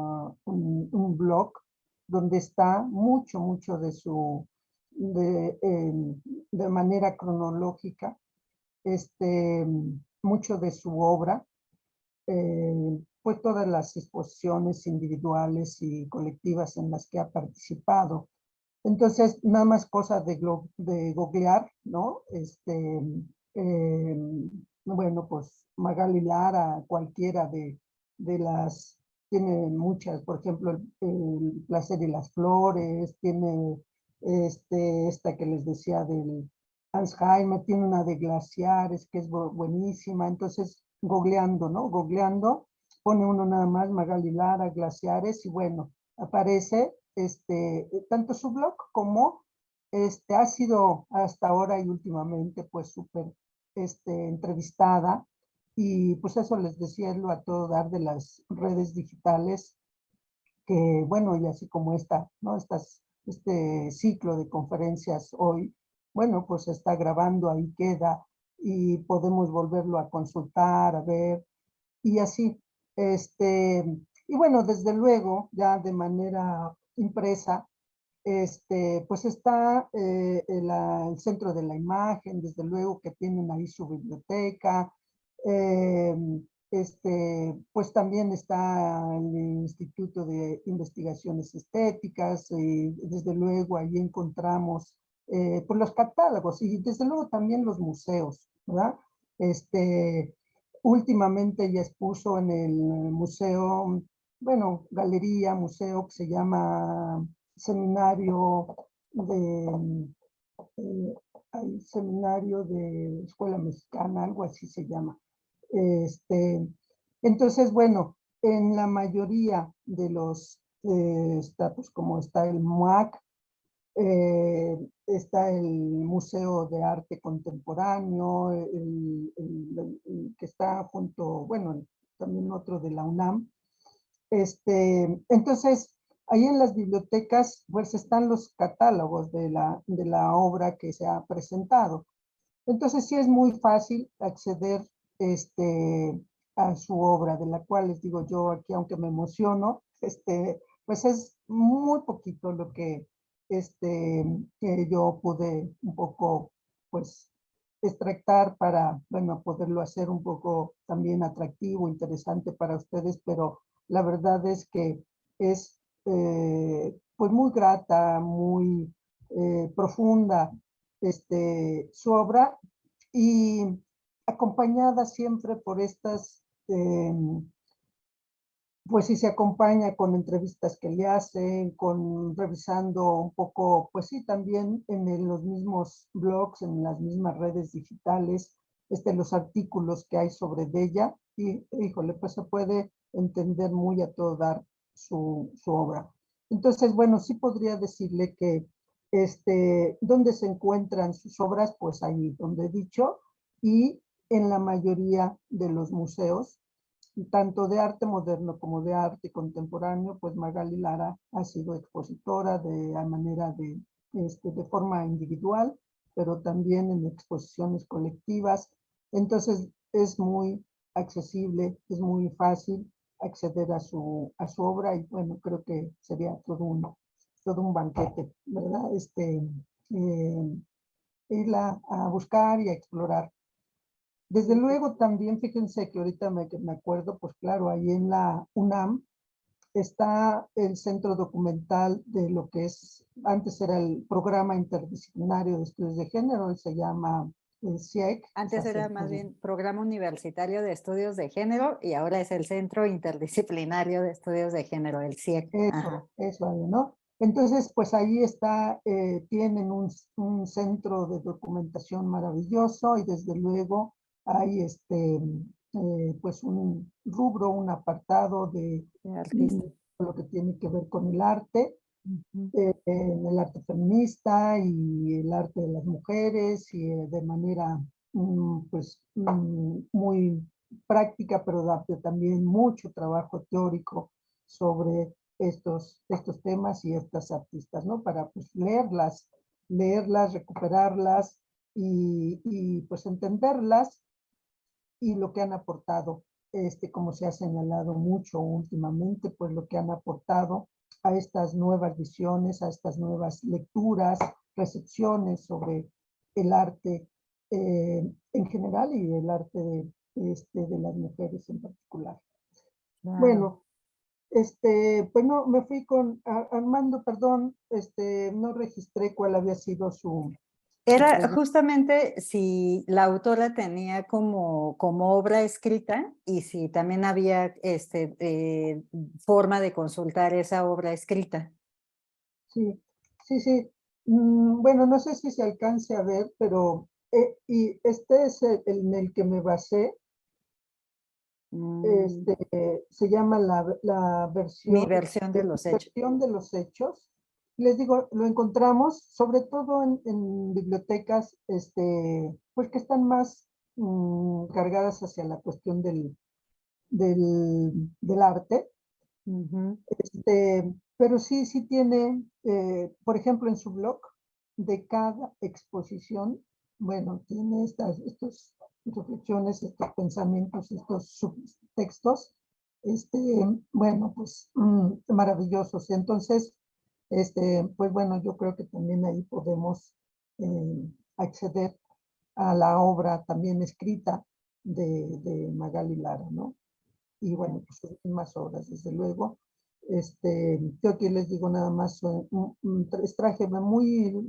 un blog donde está mucho de manera cronológica, este, mucho de su obra, pues todas las exposiciones individuales y colectivas en las que ha participado. Entonces, nada más cosa de googlear, ¿no? Bueno, pues Magali Lara, cualquiera de las, tiene muchas, por ejemplo, el placer y las flores, tiene esta que les decía del Alzheimer, tiene una de glaciares que es buenísima, entonces, googleando, ¿no? Googleando, pone uno nada más Magali Lara, glaciares, y bueno, aparece tanto su blog como ha sido hasta ahora y últimamente pues súper entrevistada, y pues eso les decía, es lo a todo dar de las redes digitales que bueno, y así como ¿no? Este ciclo de conferencias hoy, bueno, pues se está grabando, ahí queda y podemos volverlo a consultar, a ver, y así. Este, y bueno, desde luego, ya de manera impresa, pues está el centro de la imagen, desde luego que tienen ahí su biblioteca, eh, pues también está el Instituto de Investigaciones Estéticas, y desde luego ahí encontramos pues los catálogos y desde luego también los museos, ¿verdad? Últimamente ella expuso en el museo, bueno, galería, museo que se llama Seminario eh, Seminario de Escuela Mexicana, algo así se llama. Este, entonces, bueno, en la mayoría de los estatus, como está el MUAC, está el Museo de Arte Contemporáneo, que está junto, bueno, también otro de la UNAM. Entonces, ahí en las bibliotecas, pues están los catálogos de la obra que se ha presentado. Entonces, sí es muy fácil acceder a su obra, de la cual les digo yo aquí, aunque me emociono, pues es muy poquito lo que yo pude un poco, pues, extractar para, bueno, poderlo hacer un poco también atractivo, interesante para ustedes, pero la verdad es que es, pues, muy grata, muy profunda, su obra, y acompañada siempre por estas, pues sí se acompaña con entrevistas que le hacen, con revisando un poco, pues sí, también los mismos blogs, en las mismas redes digitales, los artículos que hay sobre ella, y híjole, pues se puede entender muy a todo dar su obra. Entonces, bueno, sí podría decirle que ¿dónde se encuentran sus obras? Pues ahí donde he dicho, y en la mayoría de los museos, tanto de arte moderno como de arte contemporáneo, pues Magali Lara ha sido expositora a manera de forma individual, pero también en exposiciones colectivas. Entonces es muy accesible, es muy fácil acceder a su obra, y bueno, creo que sería todo un banquete, ¿verdad? Irla a buscar y a explorar. Desde luego también, fíjense que ahorita me acuerdo, pues claro, ahí en la UNAM está el Centro Documental de lo que antes era el Programa Interdisciplinario de Estudios de Género, él se llama el CIEC. Antes era más bien Programa Universitario de Estudios de Género y ahora es el Centro Interdisciplinario de Estudios de Género, el CIEC. Eso, ¿no? Entonces, pues ahí está, tienen un centro de documentación maravilloso, y desde luego hay pues un rubro, un apartado de artista. lo que tiene que ver con el arte, en el arte feminista y el arte de las mujeres, y de manera pues muy práctica, pero da también mucho trabajo teórico sobre estos temas y estas artistas, ¿no? Para pues leerlas, recuperarlas y pues entenderlas, y lo que han aportado, como se ha señalado mucho últimamente, pues lo que han aportado a estas nuevas visiones, a estas nuevas lecturas, recepciones sobre el arte en general, y el arte de las mujeres en particular. Claro. Bueno, pues no, me fui con Armando, perdón, no registré cuál había sido su... Era justamente si la autora tenía como obra escrita y si también había forma de consultar esa obra escrita. Sí, sí, sí. Bueno, no sé si se alcance a ver, pero y este es en el que me basé. Se llama la Mi versión, versión de los hechos. versión de los hechos. Les digo, lo encontramos sobre todo en bibliotecas, pues que están más cargadas hacia la cuestión del arte. Pero sí tiene, por ejemplo, en su blog, de cada exposición, bueno, tiene estas reflexiones, estos pensamientos, estos subtextos, bueno, pues maravillosos. Entonces, pues bueno, yo creo que también ahí podemos acceder a la obra también escrita de Magali Lara, ¿no? Y bueno, pues sus mismas obras, desde luego. Yo aquí les digo nada más, extraje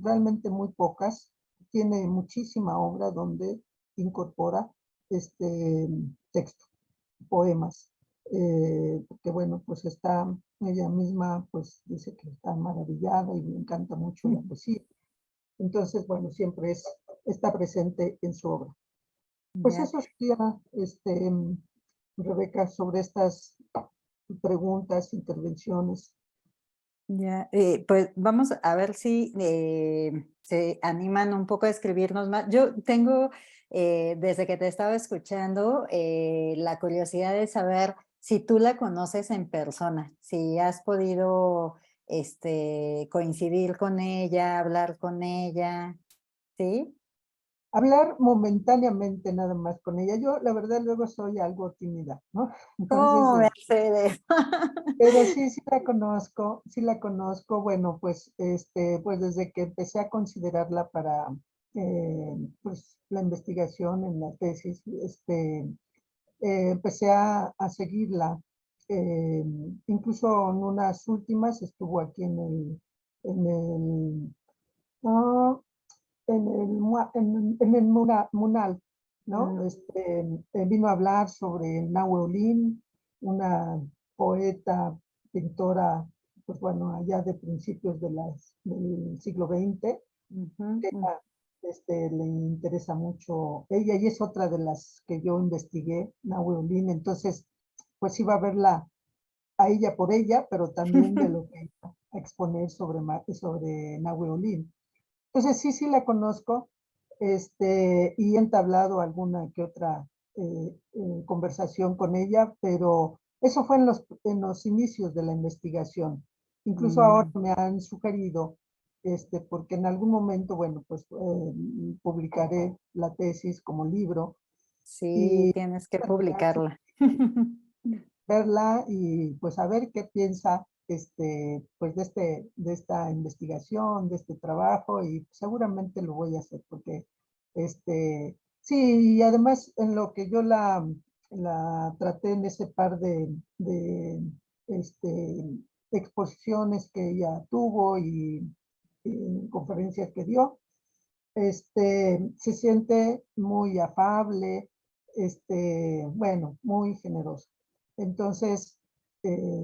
realmente muy pocas, tiene muchísima obra donde incorpora texto, poemas, porque bueno, pues ella misma pues dice que está maravillada y le encanta mucho la poesía. Entonces, bueno, siempre está presente en su obra. Pues eso sería, Rebeca, sobre estas preguntas, intervenciones. Ya, pues vamos a ver si se animan un poco a escribirnos más. Yo tengo, desde que te estaba escuchando, la curiosidad de saber si tú la conoces en persona, si has podido coincidir con ella, hablar con ella, ¿sí? Hablar momentáneamente nada más con ella. Yo, la verdad, luego soy algo tímida, ¿no? ¿Cómo Entonces, Mercedes? pero sí la conozco, bueno, pues, pues desde que empecé a considerarla para, pues, la investigación en la tesis, empecé a seguirla. Incluso en unas últimas estuvo aquí en el, ah, en el Munal, ¿no? Vino a hablar sobre Nahui Olin, una poeta, pintora, pues bueno, allá de principios del siglo XX, Ujú, que le interesa mucho ella y es otra de las que yo investigué, Nahui Olin, entonces pues iba a verla a ella por ella, pero también de lo que iba a exponer sobre Nahui Olin. Entonces sí la conozco, y he entablado alguna que otra conversación con ella, pero eso fue en los inicios de la investigación. Incluso ahora mm. me han sugerido, porque en algún momento, bueno, pues publicaré la tesis como libro Sí, y tienes que bueno, me han publicarla. verla y pues a ver qué piensa pues de esta investigación, de este trabajo y seguramente lo voy a hacer porque sí, y además en lo que yo la traté en ese par de este, exposiciones que ella tuvo y conferencias que dio, se siente muy afable, bueno, muy generoso. Entonces,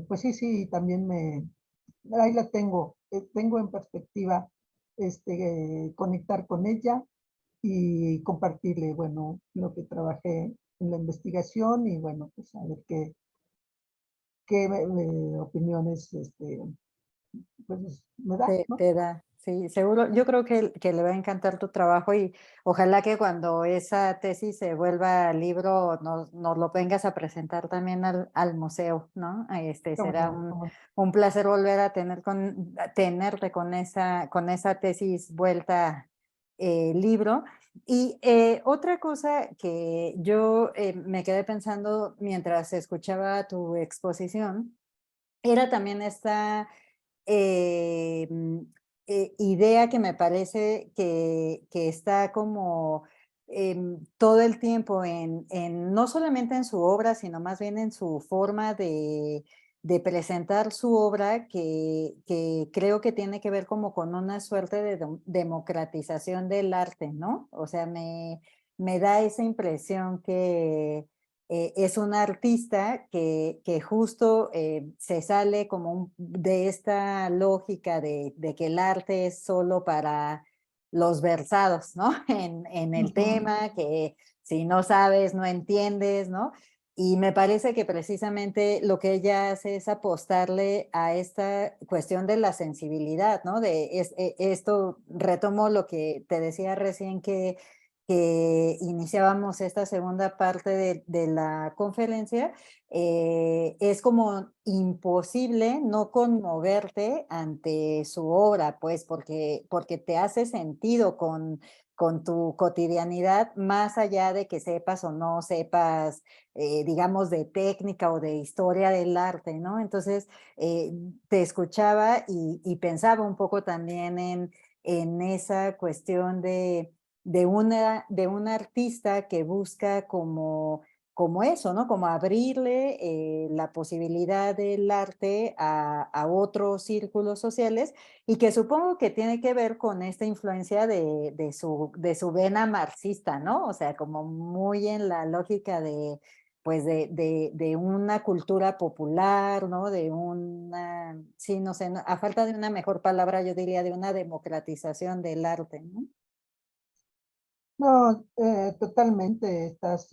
pues sí, también ahí la tengo en perspectiva, conectar con ella y compartirle, bueno, lo que trabajé en la investigación y bueno, pues a ver qué opiniones, pues me da, ¿no? Te da, sí, seguro. Yo creo que le va a encantar tu trabajo y ojalá que cuando esa tesis se vuelva libro nos lo vengas a presentar también al museo, ¿no? Qué Será bueno, qué bueno. un placer volver a tenerte con esa tesis vuelta libro. Y otra cosa que yo me quedé pensando mientras escuchaba tu exposición era también esta mm, idea que me parece que está como todo el tiempo no solamente en su obra, sino más bien en su forma de presentar su obra, que creo que tiene que ver como con una suerte de democratización del arte, ¿no? O sea, me da esa impresión que es un artista que justo se sale como de esta lógica de que el arte es solo para los versados, ¿no? En el Ujú. tema, que si no sabes, no entiendes, ¿no? Y me parece que precisamente lo que ella hace es apostarle a esta cuestión de la sensibilidad, ¿no? Esto retomo lo que te decía recién que iniciábamos esta segunda parte de la conferencia, es como imposible no conmoverte ante su obra, pues porque te hace sentido con tu cotidianidad, más allá de que sepas o no sepas, digamos, de técnica o de historia del arte, ¿no? Entonces, te escuchaba y pensaba un poco también en esa cuestión de un artista que busca como eso, ¿no? Como abrirle la posibilidad del arte a otros círculos sociales y que supongo que tiene que ver con esta influencia de su vena marxista, ¿no? O sea, como muy en la lógica pues de una cultura popular, ¿no? De una, sí, no sé, a falta de una mejor palabra, yo diría de una democratización del arte, ¿no? No, totalmente estás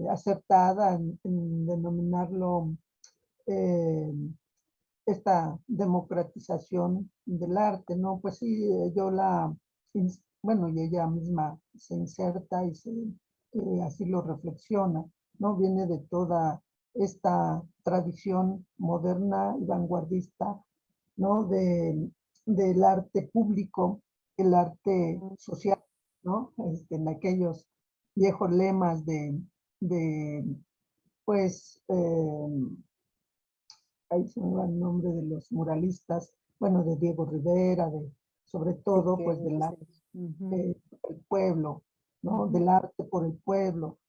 acertada en denominarlo eh, esta democratización del arte, ¿no? Pues sí, bueno, y ella misma se inserta y así lo reflexiona, ¿no? Viene de toda esta tradición moderna y vanguardista, ¿no? Del arte público, el arte social, ¿no? En aquellos viejos lemas de pues, ahí se me va el nombre de los muralistas, bueno, de Diego Rivera, sobre Sí, todo, pues, que sí. Ujú, del pueblo, ¿no? ujú. Del arte por el pueblo.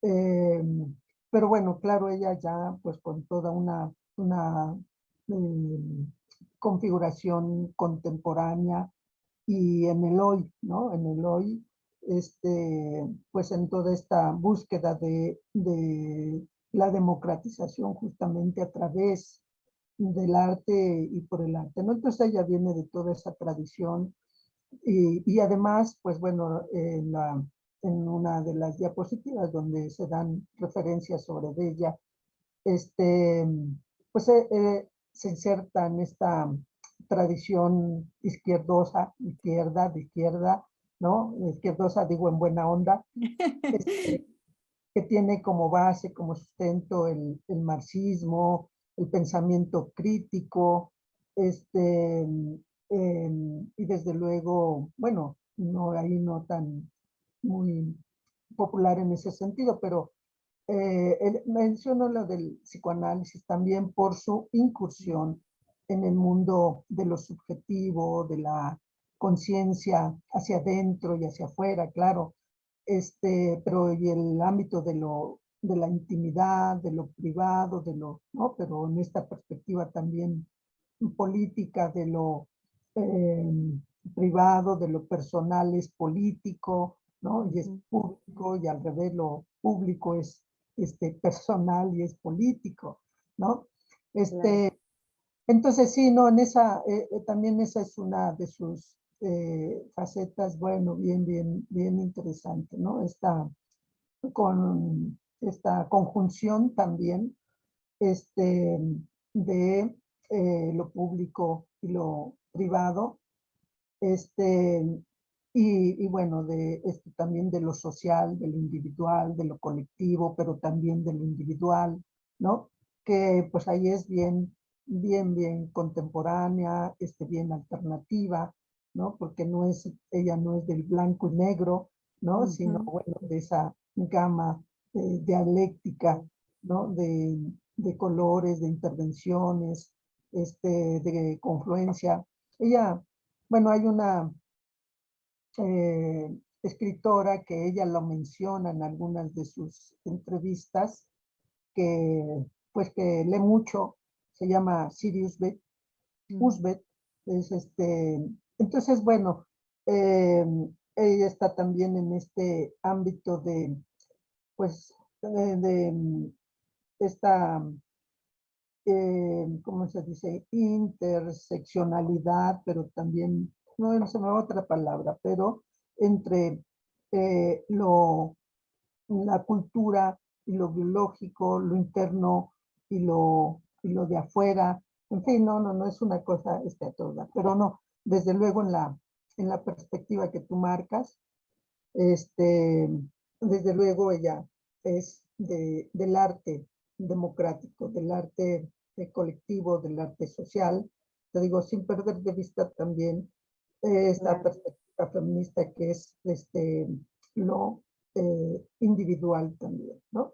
Eh, pero bueno, claro, ella ya, pues, con toda una configuración contemporánea, y en el hoy, ¿no? En el hoy, pues en toda esta búsqueda de la democratización justamente a través del arte y por el arte, ¿no? Entonces ella viene de toda esa tradición y además, pues bueno, en una de las diapositivas donde se dan referencias sobre ella, este, pues se inserta en esta tradición izquierdosa, de izquierda, ¿no? Izquierdosa, digo en buena onda, este, que tiene como base, como sustento el marxismo, el pensamiento crítico, y desde luego, bueno, no ahí no tan muy popular en ese sentido, pero menciono lo del psicoanálisis también por su incursión en el mundo de lo subjetivo, de la conciencia hacia adentro y hacia afuera, claro, pero y el ámbito de la intimidad, de lo privado, ¿no? Pero en esta perspectiva también política de lo eh, privado, de lo personal es político, ¿no? Y es Ujú. público y al revés lo público es personal y es político, ¿no? Claro. Este, entonces sí, no, en esa, también esa es una de sus facetas, bueno, bien interesante, ¿no? Con esta conjunción también este, de lo público y lo privado, este, y bueno, también de lo social, de lo individual, de lo colectivo, pero también de lo individual, ¿no? Que pues ahí es bien contemporánea, bien alternativa, ¿no? Porque ella no es del blanco y negro, ¿no? Sino, Ujú. bueno, de esa gama dialéctica, ¿no? De colores, de intervenciones, de confluencia. Ella, bueno, hay una escritora que ella lo menciona en algunas de sus entrevistas, que pues que lee mucho, se llama Sirius Mm. Usbet, es entonces bueno, eh, ella está también en este ámbito de, pues, de esta ¿cómo se dice? Interseccionalidad, pero también, no se me va otra palabra, pero entre eh, lo, la cultura y lo biológico, lo interno y lo de afuera. En fin, no es una cosa toda, pero no, desde luego en la perspectiva que tú marcas, este, desde luego ella es del arte democrático, del arte colectivo, del arte social. Te digo, sin perder de vista también esta Claro, perspectiva feminista que es lo individual también, ¿no?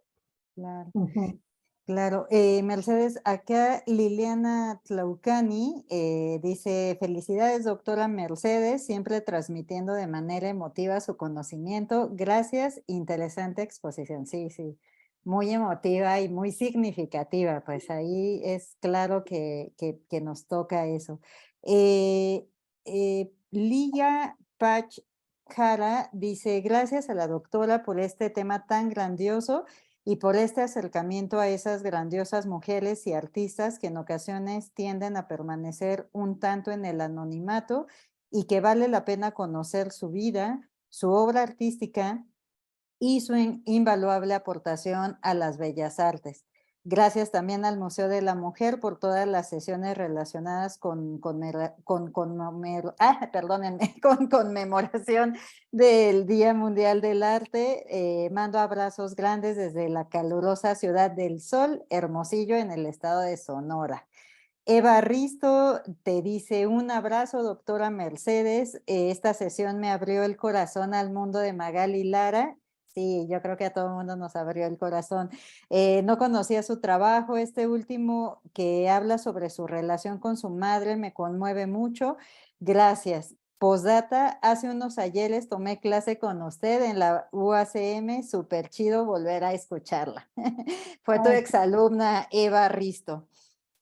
claro. Ujú. Claro, Mercedes, acá Liliana Tlaucani dice, felicidades, doctora Mercedes, siempre transmitiendo de manera emotiva su conocimiento. Gracias, interesante exposición. Sí, sí, muy emotiva y muy significativa, pues ahí es claro que nos toca eso. Liga Pach Jara dice, gracias a la doctora por este tema tan grandioso y por este acercamiento a esas grandiosas mujeres y artistas que en ocasiones tienden a permanecer un tanto en el anonimato y que vale la pena conocer su vida, su obra artística y su invaluable aportación a las bellas artes. Gracias también al Museo de la Mujer por todas las sesiones relacionadas perdónenme, con conmemoración del Día Mundial del Arte. Mando abrazos grandes desde la calurosa ciudad del Sol, Hermosillo, en el estado de Sonora. Eva Risto te dice un abrazo, doctora Mercedes. Esta sesión me abrió el corazón al mundo de Magali Lara. Sí, yo creo que a todo el mundo nos abrió el corazón. No conocía su trabajo. Este último que habla sobre su relación con su madre me conmueve mucho. Gracias. Postdata, hace unos ayeres tomé clase con usted en la UACM. Súper chido volver a escucharla. Fue tu Ay, exalumna Eva Risto.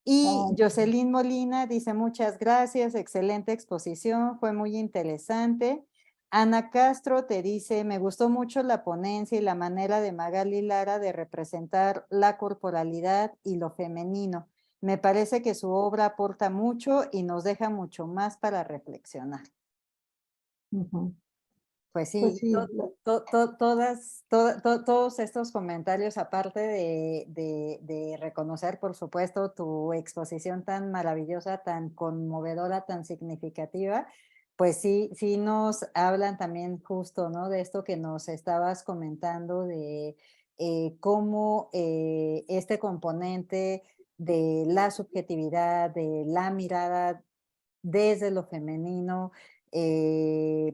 Y Ay, Jocelyn Molina dice, muchas gracias, excelente exposición, fue muy interesante. Ana Castro te dice, me gustó mucho la ponencia y la manera de Magali Lara de representar la corporalidad y lo femenino. Me parece que su obra aporta mucho y nos deja mucho más para reflexionar. ujú. Pues Pues sí, sí, todos estos comentarios, aparte de reconocer, por supuesto, tu exposición tan maravillosa, tan conmovedora, tan significativa, pues sí, sí nos hablan también justo, ¿no? De esto que nos estabas comentando, de cómo este componente de la subjetividad, de la mirada desde lo femenino,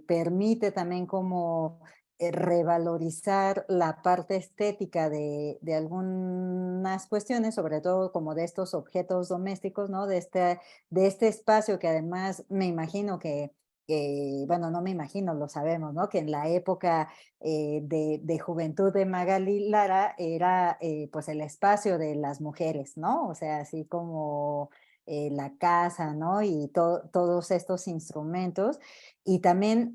permite también como revalorizar la parte estética de algunas cuestiones, sobre todo como de estos objetos domésticos, ¿no? De este espacio que además me imagino bueno, no me imagino, lo sabemos, ¿no? Que en la época de juventud de Magali Lara era pues el espacio de las mujeres, ¿no? O sea, así como la casa, ¿no? Y todos estos instrumentos. Y también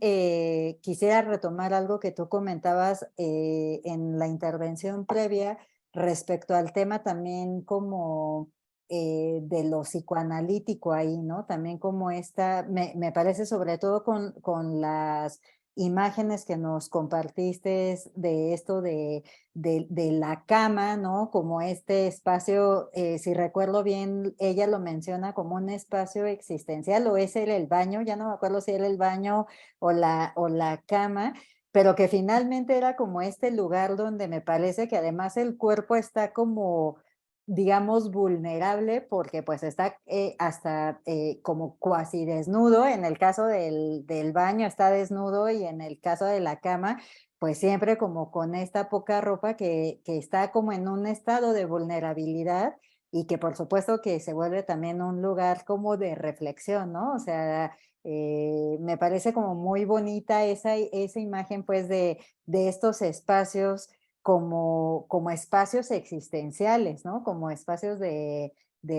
quisiera retomar algo que tú comentabas en la intervención previa respecto al tema también como de lo psicoanalítico ahí, ¿no? También como me parece sobre todo con las imágenes que nos compartiste de esto de la cama, ¿no? Como este espacio, si recuerdo bien, ella lo menciona como un espacio existencial, o ese era el baño, ya no me acuerdo si era el baño o la cama, pero que finalmente era como este lugar donde me parece que además el cuerpo está como digamos, vulnerable porque pues está hasta como cuasi desnudo, en el caso del baño está desnudo y en el caso de la cama pues siempre como con esta poca ropa que está como en un estado de vulnerabilidad y que por supuesto que se vuelve también un lugar como de reflexión, ¿no? O sea, me parece como muy bonita esa imagen pues de estos espacios como espacios existenciales, ¿no? Como espacios de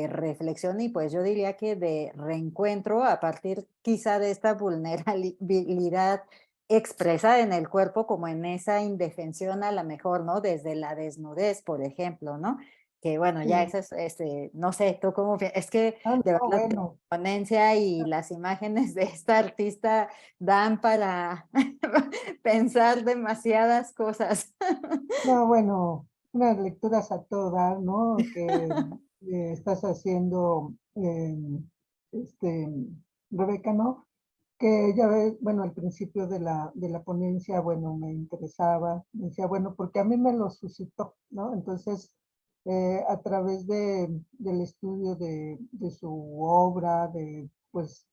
reflexión y pues yo diría que de reencuentro a partir quizá de esta vulnerabilidad expresada en el cuerpo como en esa indefensión a la mejor, ¿no? Desde la desnudez, por ejemplo, ¿no? Que bueno, ya sí. eso es, no sé, tú cómo, es que Ah, de no, verdad que bueno. la ponencia y las imágenes de esta artista dan para pensar demasiadas cosas. No, bueno, unas lecturas a todo dar, ¿no? Que estás haciendo, este, Rebeca, ¿no? Que ya ves, bueno, al principio de la ponencia, bueno, me interesaba, me decía, bueno, porque a mí me lo suscitó, ¿no? Entonces, a través del estudio de su obra, de, pues,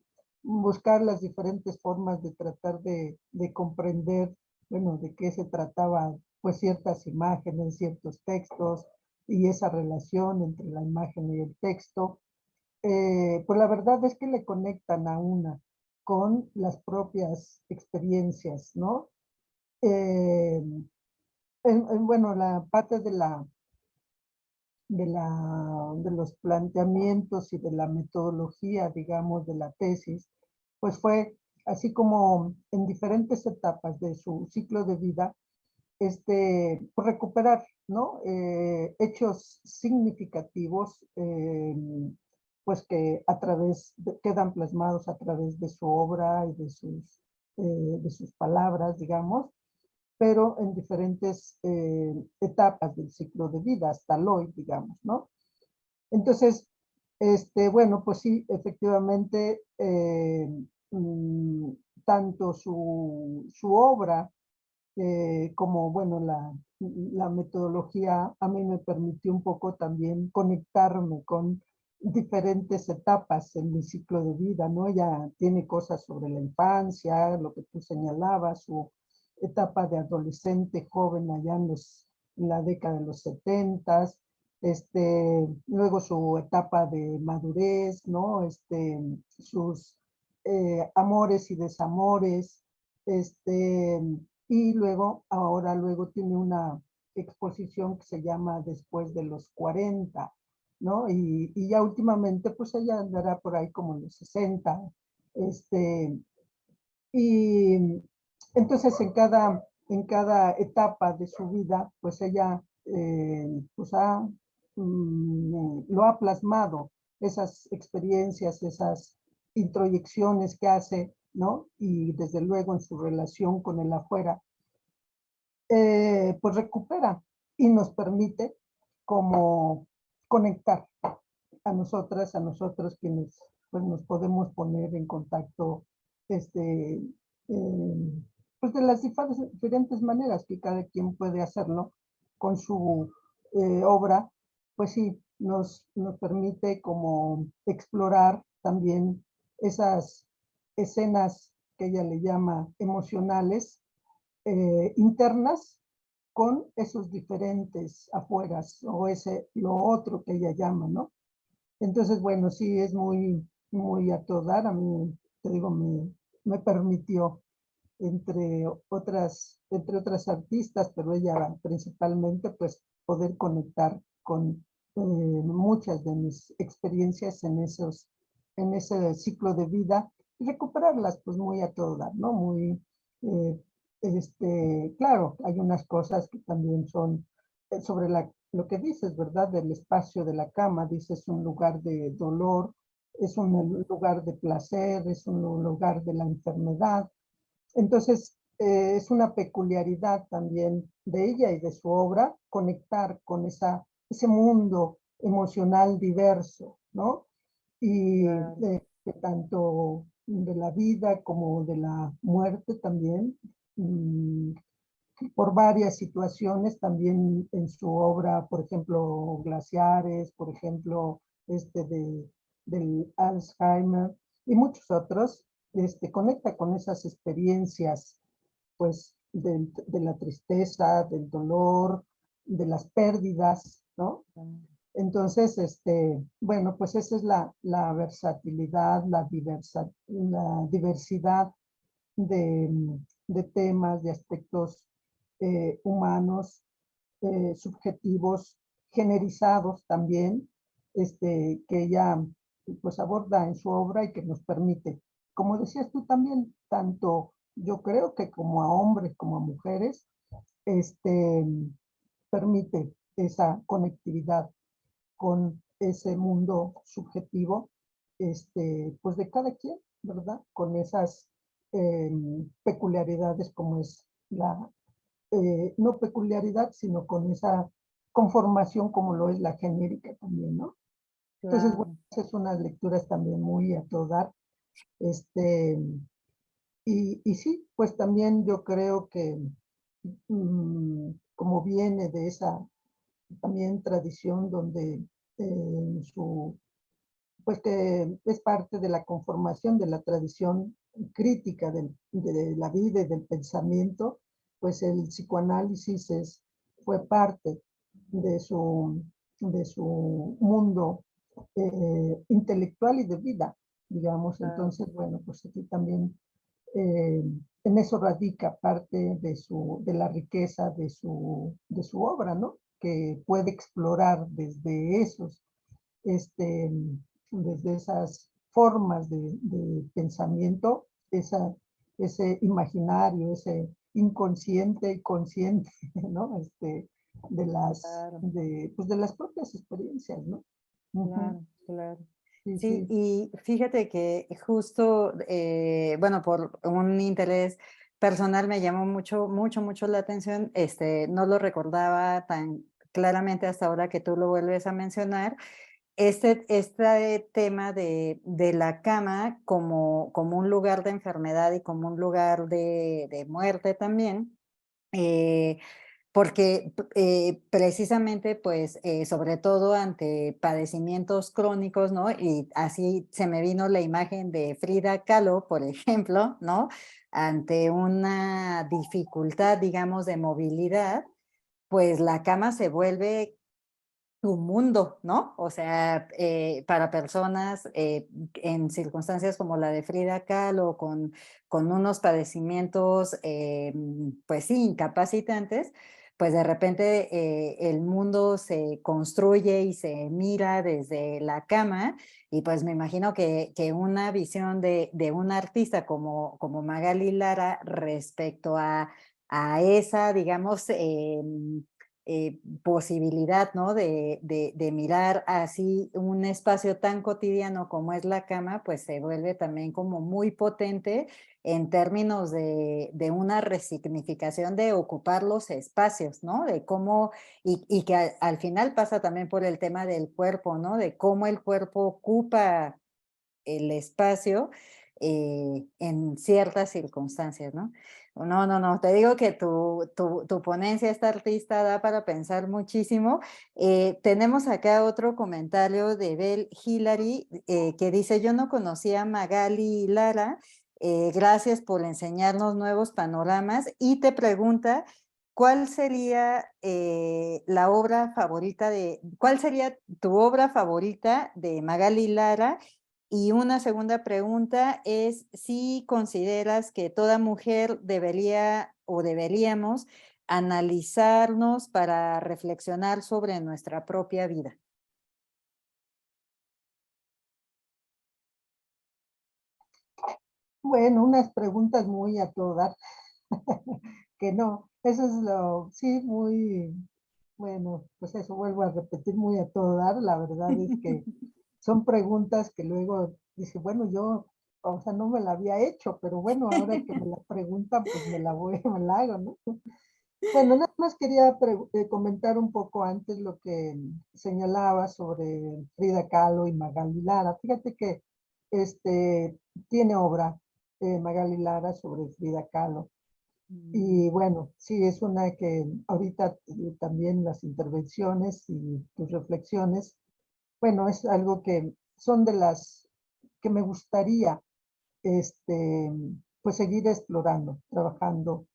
buscar las diferentes formas de tratar de comprender, bueno, de qué se trataba, pues, ciertas imágenes, ciertos textos, y esa relación entre la imagen y el texto, pues la verdad es que le conectan a una con las propias experiencias, ¿no? Eh, bueno, la parte de los planteamientos y de la metodología, digamos, de la tesis, pues fue así como en diferentes etapas de su ciclo de vida, pues recuperar, ¿no? Hechos significativos, pues que quedan plasmados a través de su obra y de sus palabras, digamos, pero en diferentes etapas del ciclo de vida, hasta el hoy, digamos, ¿no? Entonces, bueno, pues sí, efectivamente, mm, tanto su obra como, bueno, la metodología a mí me permitió un poco también conectarme con diferentes etapas en mi ciclo de vida, ¿no? Ella tiene cosas sobre la infancia, lo que tú señalabas, su etapa de adolescente, joven allá en la década de los 70, luego su etapa de madurez, ¿no? Sus amores y desamores, este, y luego, ahora luego tiene una exposición que se llama Después de los 40, ¿no? Y ya últimamente, pues ella andará por ahí como en los 60, y entonces en cada etapa de su vida, pues ella pues lo ha plasmado, esas experiencias, esas introyecciones que hace, ¿no? Y desde luego en su relación con el afuera, pues recupera y nos permite como conectar a nosotras, a nosotros quienes pues nos podemos poner en contacto eh, pues de las diferentes maneras que cada quien puede hacerlo con su obra, pues sí, nos permite como explorar también esas escenas que ella le llama emocionales, internas, con esos diferentes afueras o lo otro que ella llama, ¿no? Entonces, bueno, sí, es muy, muy a todo dar. A mí, te digo, me permitió, entre otras artistas, pero ella principalmente, pues, poder conectar con muchas de mis experiencias en ese ciclo de vida y recuperarlas, pues, muy a todo dar, ¿no? Muy, eh, claro, hay unas cosas que también son sobre lo que dices, ¿verdad? Del espacio de la cama, dices un lugar de dolor, es un lugar de placer, es un lugar de la enfermedad. Entonces, es una peculiaridad también de ella y de su obra conectar con ese mundo emocional diverso, ¿no? Y Claro. tanto de la vida como de la muerte también, por varias situaciones, también en su obra, por ejemplo, Glaciares, por ejemplo, del Alzheimer y muchos otros, conecta con esas experiencias, pues, de la tristeza, del dolor, de las pérdidas, ¿no? Entonces, bueno, pues esa es la versatilidad, la diversidad de, de temas, de aspectos humanos, subjetivos, generizados también, que ella pues aborda en su obra y que nos permite, como decías tú también, tanto yo creo que como a hombres como a mujeres, este, permite esa conectividad con ese mundo subjetivo, pues de cada quien, ¿verdad? Con esas peculiaridades como es no peculiaridad, sino con esa conformación como lo es la genérica también, ¿no? Entonces, bueno, Claro. esas son unas lecturas también muy a todo dar. Este, y sí, pues también yo creo que como viene de esa también tradición donde su pues que es parte de la conformación de la tradición crítica de la vida y del pensamiento, pues el psicoanálisis fue parte de de su mundo intelectual y de vida, digamos. Claro. Entonces, bueno, pues aquí también eh, en eso radica parte de la riqueza de su obra, ¿no? Que puede explorar este, desde esas formas de pensamiento, ese imaginario, ese inconsciente y consciente, ¿no? Claro. Pues de las propias experiencias, ¿no? Ujú. Claro, claro. Sí, Sí, sí. y fíjate que justo, bueno, por un interés personal me llamó mucho, mucho, mucho la atención. No lo recordaba tan claramente hasta ahora que tú lo vuelves a mencionar. Este tema de la cama como un lugar de enfermedad y como un lugar de muerte también. eh, Porque, precisamente, pues, sobre todo ante padecimientos crónicos, ¿no? Y así se me vino la imagen de Frida Kahlo, por ejemplo, ¿no? Ante una dificultad, digamos, de movilidad, pues la cama se vuelve tu mundo, ¿no? O sea, para personas en circunstancias como la de Frida Kahlo, con unos padecimientos, pues sí, incapacitantes, pues de repente el mundo se construye y se mira desde la cama, y pues me imagino que una visión de un artista como Magali Lara respecto a esa, digamos, posibilidad, ¿no? De mirar así un espacio tan cotidiano como es la cama, pues se vuelve también como muy potente en términos de una resignificación de ocupar los espacios, ¿no? De cómo, y que al final pasa también por el tema del cuerpo, ¿no? De cómo el cuerpo ocupa el espacio en ciertas circunstancias, ¿no? No, no, no, te digo que tu ponencia, esta artista, da para pensar muchísimo. Tenemos acá otro comentario de Bel Hillary que dice, yo no conocía a Magali Lara, gracias por enseñarnos nuevos panoramas, y te pregunta, ¿cuál sería la obra favorita cuál sería tu obra favorita de Magali Lara? Y una segunda pregunta es si consideras que toda mujer debería o deberíamos analizarnos para reflexionar sobre nuestra propia vida. Bueno, unas preguntas muy a todo dar, que no, eso es lo, sí, muy, bueno, pues eso vuelvo a repetir, muy a todo dar. La verdad es que son preguntas que luego dice, bueno, yo, o sea, no me la había hecho, pero bueno, ahora que me la preguntan, pues me la voy, me la hago, ¿no? Bueno, nada más quería comentar un poco antes lo que señalaba sobre Frida Kahlo y Magali Lara. Fíjate que este, tiene obra Magali Lara sobre Frida Kahlo. Y bueno, sí, es una que ahorita también las intervenciones y tus reflexiones, bueno, es algo que son de las que me gustaría este, pues seguir explorando, trabajando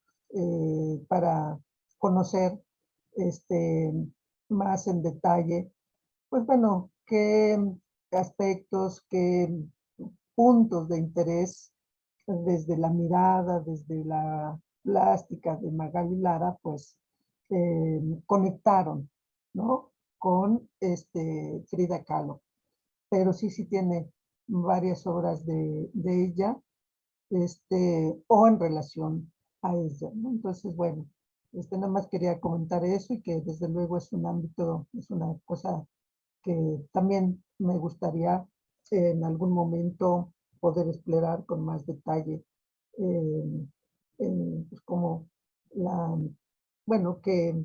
para conocer este, más en detalle, pues bueno, qué aspectos, qué puntos de interés desde la mirada, desde la plástica de Magali Lara, pues conectaron, ¿no? Con Frida Kahlo. Pero sí, sí tiene varias obras de ella, o en relación a ella, ¿no? Entonces, bueno, nada más quería comentar eso y que desde luego es un ámbito, es una cosa que también me gustaría en algún momento poder explorar con más detalle, eh, pues como la, bueno, que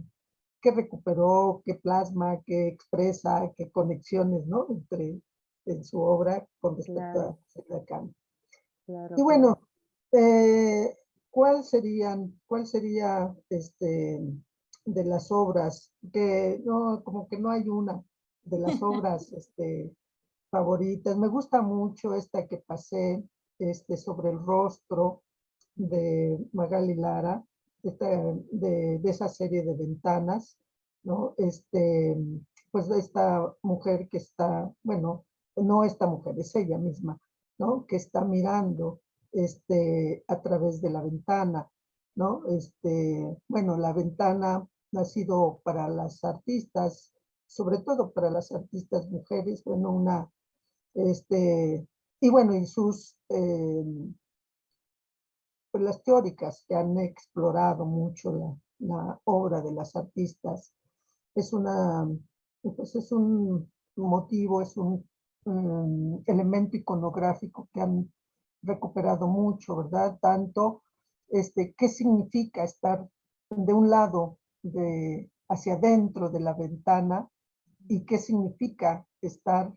recuperó, que plasma, que expresa, que conexiones, ¿no? Entre en su obra con respecto Claro, a Frida Kahlo. Y claro, claro. bueno, cuál sería de las obras que no, como que no hay una de las obras favoritas? Me gusta mucho esta que pasé sobre el rostro de Magali Lara, de esa serie de ventanas, ¿no? Pues de esta mujer que está, bueno, no esta mujer, es ella misma, ¿no? Que está mirando a través de la ventana, ¿no? Bueno, la ventana ha sido para las artistas, sobre todo para las artistas mujeres, bueno, y bueno, y sus, pues las teóricas que han explorado mucho la obra de las artistas, es pues es un motivo, es un elemento iconográfico que han recuperado mucho, ¿verdad? Tanto, qué significa estar de un lado hacia adentro de la ventana y qué significa estar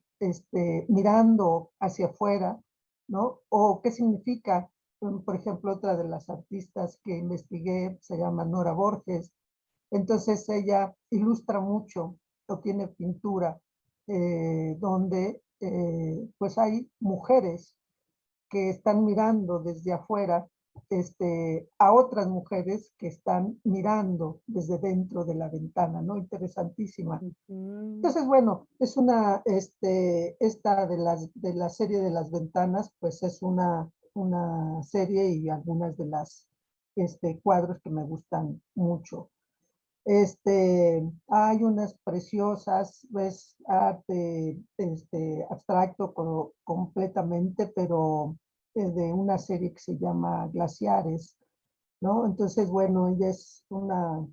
mirando hacia afuera, ¿no? O qué significa, por ejemplo, otra de las artistas que investigué se llama Nora Borges. Entonces ella ilustra mucho o tiene pintura donde pues hay mujeres que están mirando desde afuera a otras mujeres que están mirando desde dentro de la ventana, ¿no? Interesantísima. Ujú. Entonces, bueno, es esta de la serie de las ventanas, pues es una serie y algunas de las cuadros que me gustan mucho. Hay unas preciosas, ves, arte abstracto completamente, pero de una serie que se llama Glaciares, ¿no? Entonces, bueno, ella es una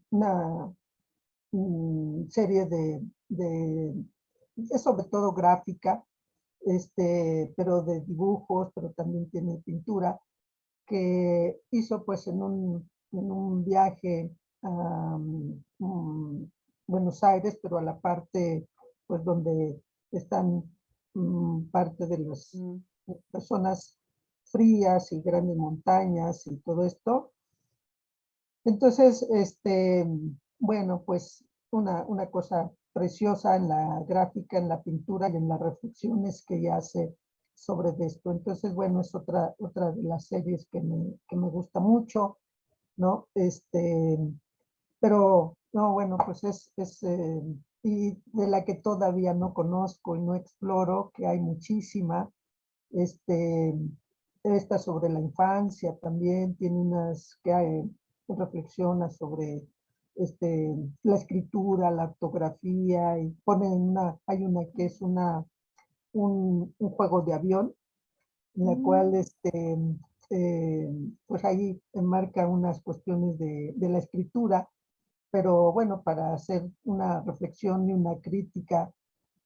serie es sobre todo gráfica, pero de dibujos, pero también tiene pintura, que hizo pues en un viaje a Buenos Aires, pero a la parte pues donde están parte de las Mm. zonas frías y grandes montañas y todo esto. Entonces, bueno, pues una cosa preciosa en la gráfica, en la pintura y en las reflexiones que ella hace sobre esto. Entonces, bueno, es otra de las series que me gusta mucho, ¿no? Pero, no, bueno, pues y de la que todavía no conozco y no exploro, que hay muchísima, este, esta sobre la infancia también, tiene unas que reflexiona sobre este, la escritura, la ortografía, y hay una que es un juego de avión, en la cual eh, pues ahí enmarca unas cuestiones de la escritura, pero bueno, para hacer una reflexión y una crítica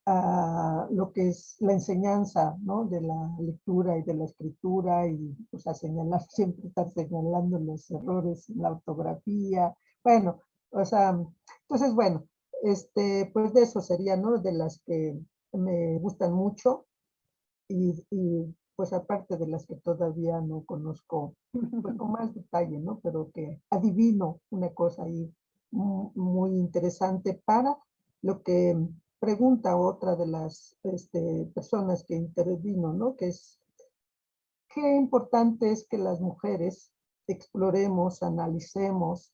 a lo que es la enseñanza, ¿no? De la lectura y de la escritura y pues a señalar, siempre estar señalando los errores en la ortografía. Bueno, o sea, entonces bueno, pues de eso sería, ¿no? De las que me gustan mucho pues aparte de las que todavía no conozco, pues con más detalle, ¿no? Pero que adivino una cosa ahí muy interesante para lo que pregunta otra de las personas que intervino, ¿no? Que es, qué importante es que las mujeres exploremos, analicemos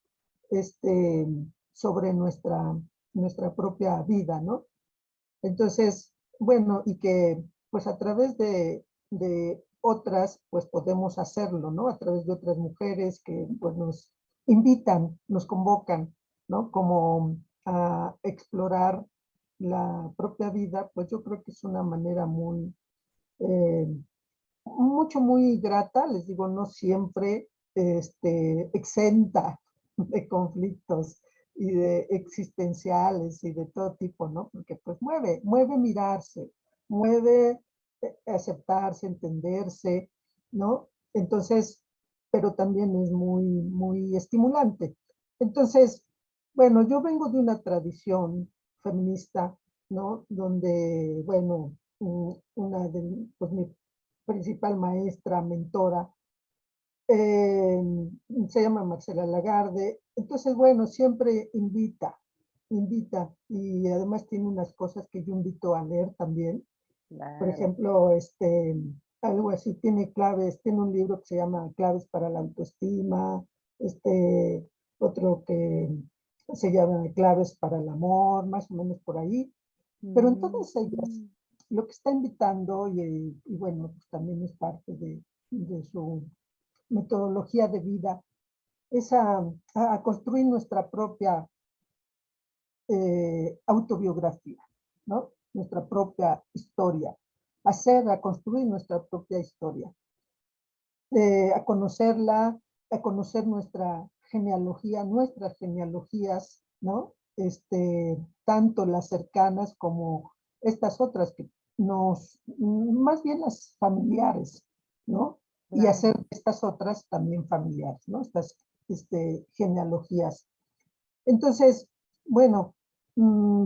este, sobre nuestra propia vida, ¿no? Entonces, bueno, y que pues a través de otras, pues podemos hacerlo, ¿no? A través de otras mujeres que pues nos invitan, nos convocan, ¿no? Como a explorar la propia vida, pues yo creo que es una manera eh, muy grata, les digo, no siempre exenta de conflictos y de existenciales y de todo tipo, ¿no? Porque pues mueve mirarse, mueve aceptarse, entenderse, ¿no? Entonces, pero también es muy estimulante. Entonces, bueno, yo vengo de una tradición feminista, ¿no? Donde, bueno, una de pues, mi principal maestra, mentora, eh, se llama Marcela Lagarde. Entonces, bueno, siempre invita, y además tiene unas cosas que yo invito a leer también. Por Claro. ejemplo, algo así, tiene un libro que se llama Claves para la autoestima, otro que se llama Claves para el amor, más o menos por ahí. Pero en Mm. todas ellas, lo que está invitando, y bueno, pues también es parte de su metodología de vida, es a construir nuestra propia autobiografía, ¿no? Nuestra propia historia, a construir nuestra propia historia, a conocerla, a conocer nuestras genealogías, ¿no? Tanto las cercanas como estas otras que más bien las familiares, ¿no? Y Claro. hacer estas otras también familiares, ¿no? Estas genealogías. Entonces, bueno,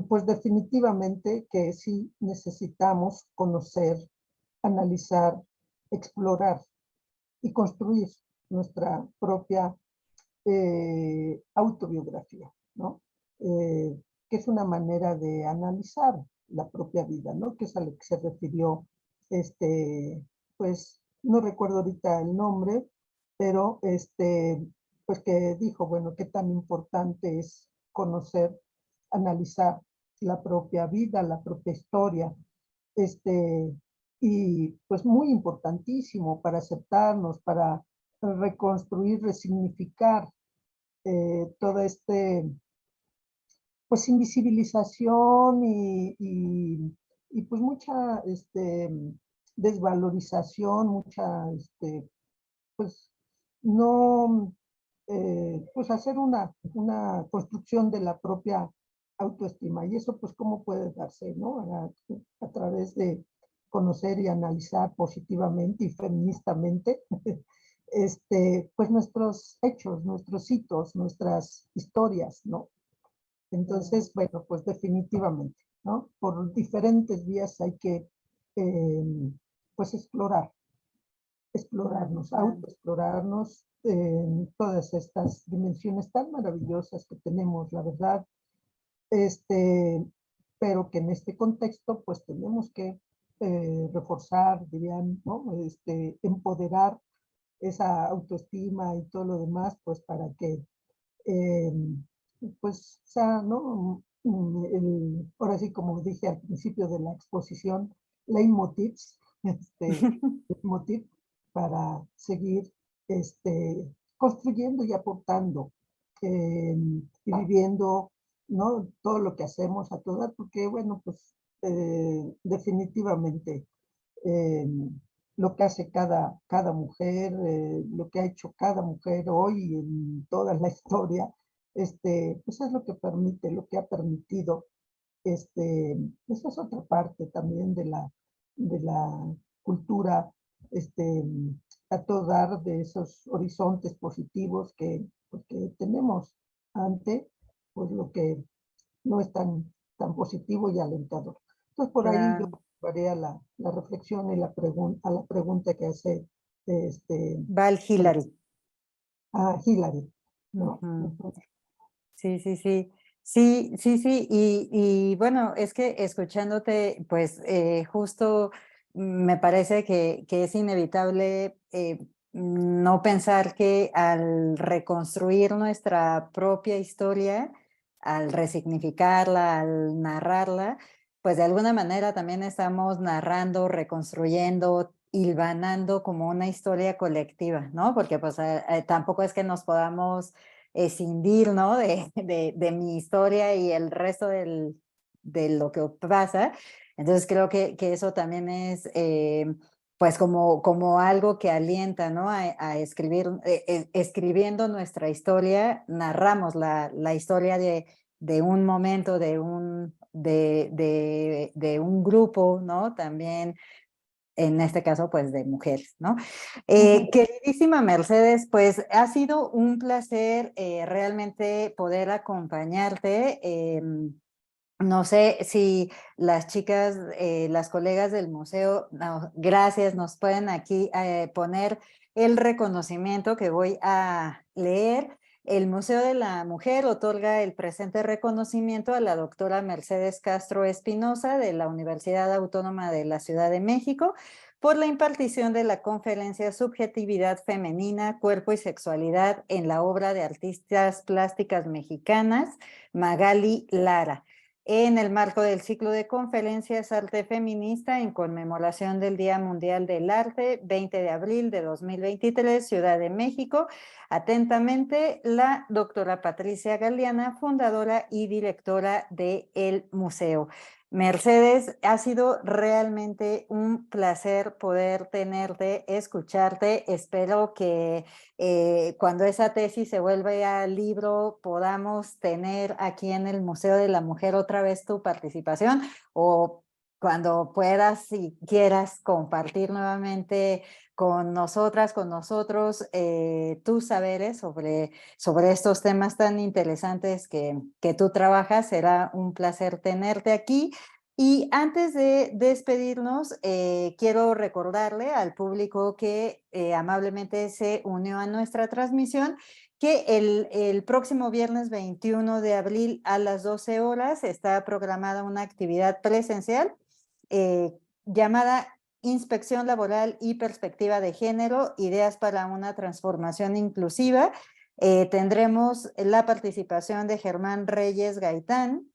pues definitivamente que sí necesitamos conocer, analizar, explorar y construir nuestra propia autobiografía, ¿no? Que es una manera de analizar la propia vida, ¿no? Que es a lo que se refirió, pues, no recuerdo ahorita el nombre, pero pues que dijo, bueno, qué tan importante es conocer, analizar la propia vida, la propia historia, este, y pues muy importantísimo para aceptarnos, para reconstruir, resignificar todo pues invisibilización y pues mucha desvalorización, mucha pues no, pues hacer una construcción de la propia autoestima. Y eso pues cómo puede darse, ¿no? A través de conocer y analizar positivamente y feministamente, pues nuestros hechos, nuestros hitos, nuestras historias, ¿no? Entonces, bueno, pues definitivamente, ¿no? Por diferentes vías hay que, pues Claro, explorarnos, claro. autoexplorarnos en todas estas dimensiones tan maravillosas que tenemos, la verdad, este, pero que en este contexto pues tenemos que reforzar, dirían, ¿no? Empoderar esa autoestima y todo lo demás, pues para que eh, pues sea, ¿no? Ahora sí, como dije al principio de la exposición, leitmotivs, leitmotiv para seguir construyendo y aportando y viviendo, ¿no? Todo lo que hacemos a todas, porque bueno, pues definitivamente eh, lo que hace cada mujer, lo que ha hecho cada mujer hoy en toda la historia, pues es lo que permite, lo que ha permitido, esa es otra parte también de la cultura, este, a todo dar de esos horizontes positivos pues, que tenemos ante, pues lo que no es tan positivo y alentador. Entonces, por ahí yo Claro. haré la reflexión y a la pregunta que hace este, Val pues, Hillary. a Hillary, ¿no? Ujú. Ujú. Sí, sí, sí. Sí, sí, sí. Y bueno, es que escuchándote, pues justo me parece que es inevitable no pensar que al reconstruir nuestra propia historia, al resignificarla, al narrarla, pues de alguna manera también estamos narrando, reconstruyendo, hilvanando como una historia colectiva, ¿no? Porque pues tampoco es que nos podamos escindir, ¿no? De mi historia y el resto de lo que pasa. Entonces creo que eso también es, pues como algo que alienta, ¿no? A escribir, escribiendo nuestra historia, narramos la historia de un momento, de un grupo, ¿no? También en este caso, pues de mujeres, ¿no? Ujú. Queridísima Mercedes, pues ha sido un placer realmente poder acompañarte. No sé si las chicas, las colegas del museo, no, gracias, nos pueden aquí poner el reconocimiento que voy a leer. El Museo de la Mujer otorga el presente reconocimiento a la doctora Mercedes Castro Espinosa de la Universidad Autónoma de la Ciudad de México por la impartición de la conferencia Subjetividad Femenina, Cuerpo y Sexualidad en la obra de artistas plásticas mexicanas, Magali Lara, en el marco del ciclo de conferencias Arte Feminista en conmemoración del Día Mundial del Arte, 20 de abril de 2023, Ciudad de México. Atentamente, la doctora Patricia Galeana, fundadora y directora del museo. Mercedes, ha sido realmente un placer poder tenerte, escucharte. Espero que cuando esa tesis se vuelve al libro podamos tener aquí en el Museo de la Mujer otra vez tu participación o cuando puedas, si quieras compartir nuevamente con nosotras, con nosotros, tus saberes sobre estos temas tan interesantes que tú trabajas. Será un placer tenerte aquí. Y antes de despedirnos, quiero recordarle al público que amablemente se unió a nuestra transmisión que el próximo viernes 21 de abril a las 12 horas está programada una actividad presencial llamada Inspección Laboral y Perspectiva de Género, Ideas para una Transformación Inclusiva. Tendremos la participación de Germán Reyes Gaitán,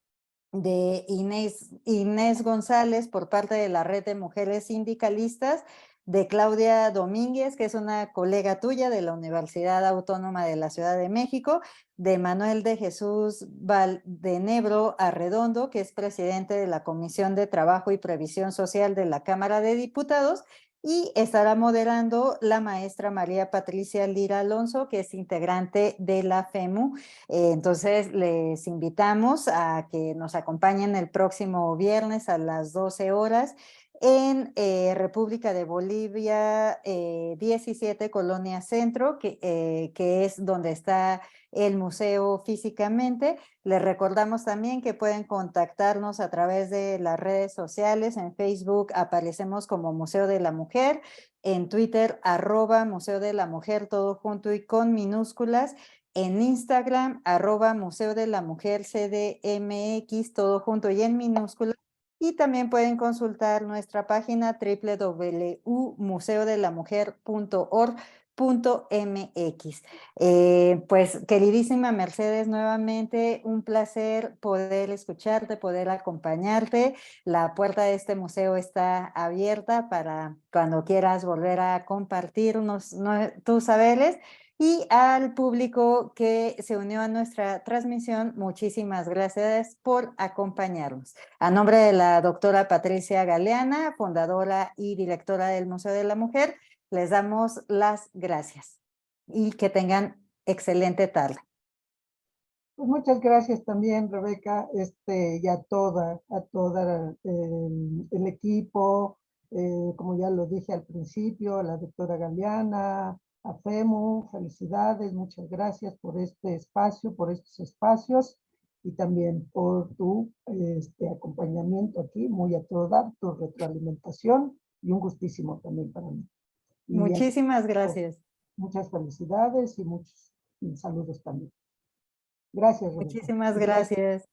de Inés González por parte de la Red de Mujeres Sindicalistas de Claudia Domínguez, que es una colega tuya de la Universidad Autónoma de la Ciudad de México, de Manuel de Jesús Valdenebro Arredondo, que es presidente de la Comisión de Trabajo y Previsión Social de la Cámara de Diputados, y estará moderando la maestra María Patricia Lira Alonso, que es integrante de la FEMU. Entonces, les invitamos a que nos acompañen el próximo viernes a las 12 horas en República de Bolivia 17, Colonia Centro, que es donde está el museo físicamente. Les recordamos también que pueden contactarnos a través de las redes sociales. En Facebook aparecemos como Museo de la Mujer, en Twitter @Museo de la Mujer, todo junto y con minúsculas, en Instagram @Museo de la Mujer CDMX, todo junto y en minúsculas. Y también pueden consultar nuestra página www.museodelamujer.org.mx. Pues queridísima Mercedes, nuevamente un placer poder escucharte, poder acompañarte. La puerta de este museo está abierta para cuando quieras volver a compartirnos tus saberes. Y al público que se unió a nuestra transmisión, muchísimas gracias por acompañarnos. A nombre de la doctora Patricia Galeana, fundadora y directora del Museo de la Mujer, les damos las gracias y que tengan excelente tarde. Pues muchas gracias también, Rebeca, y a toda el equipo, como ya lo dije al principio, a la doctora Galeana, a FEMU, felicidades, muchas gracias por este espacio, por estos espacios y también por tu acompañamiento aquí, muy a todo dar, tu retroalimentación y un gustísimo también para mí. Muchísimas gracias. Muchas felicidades y muchos saludos también. Gracias, Rebeca. Muchísimas gracias.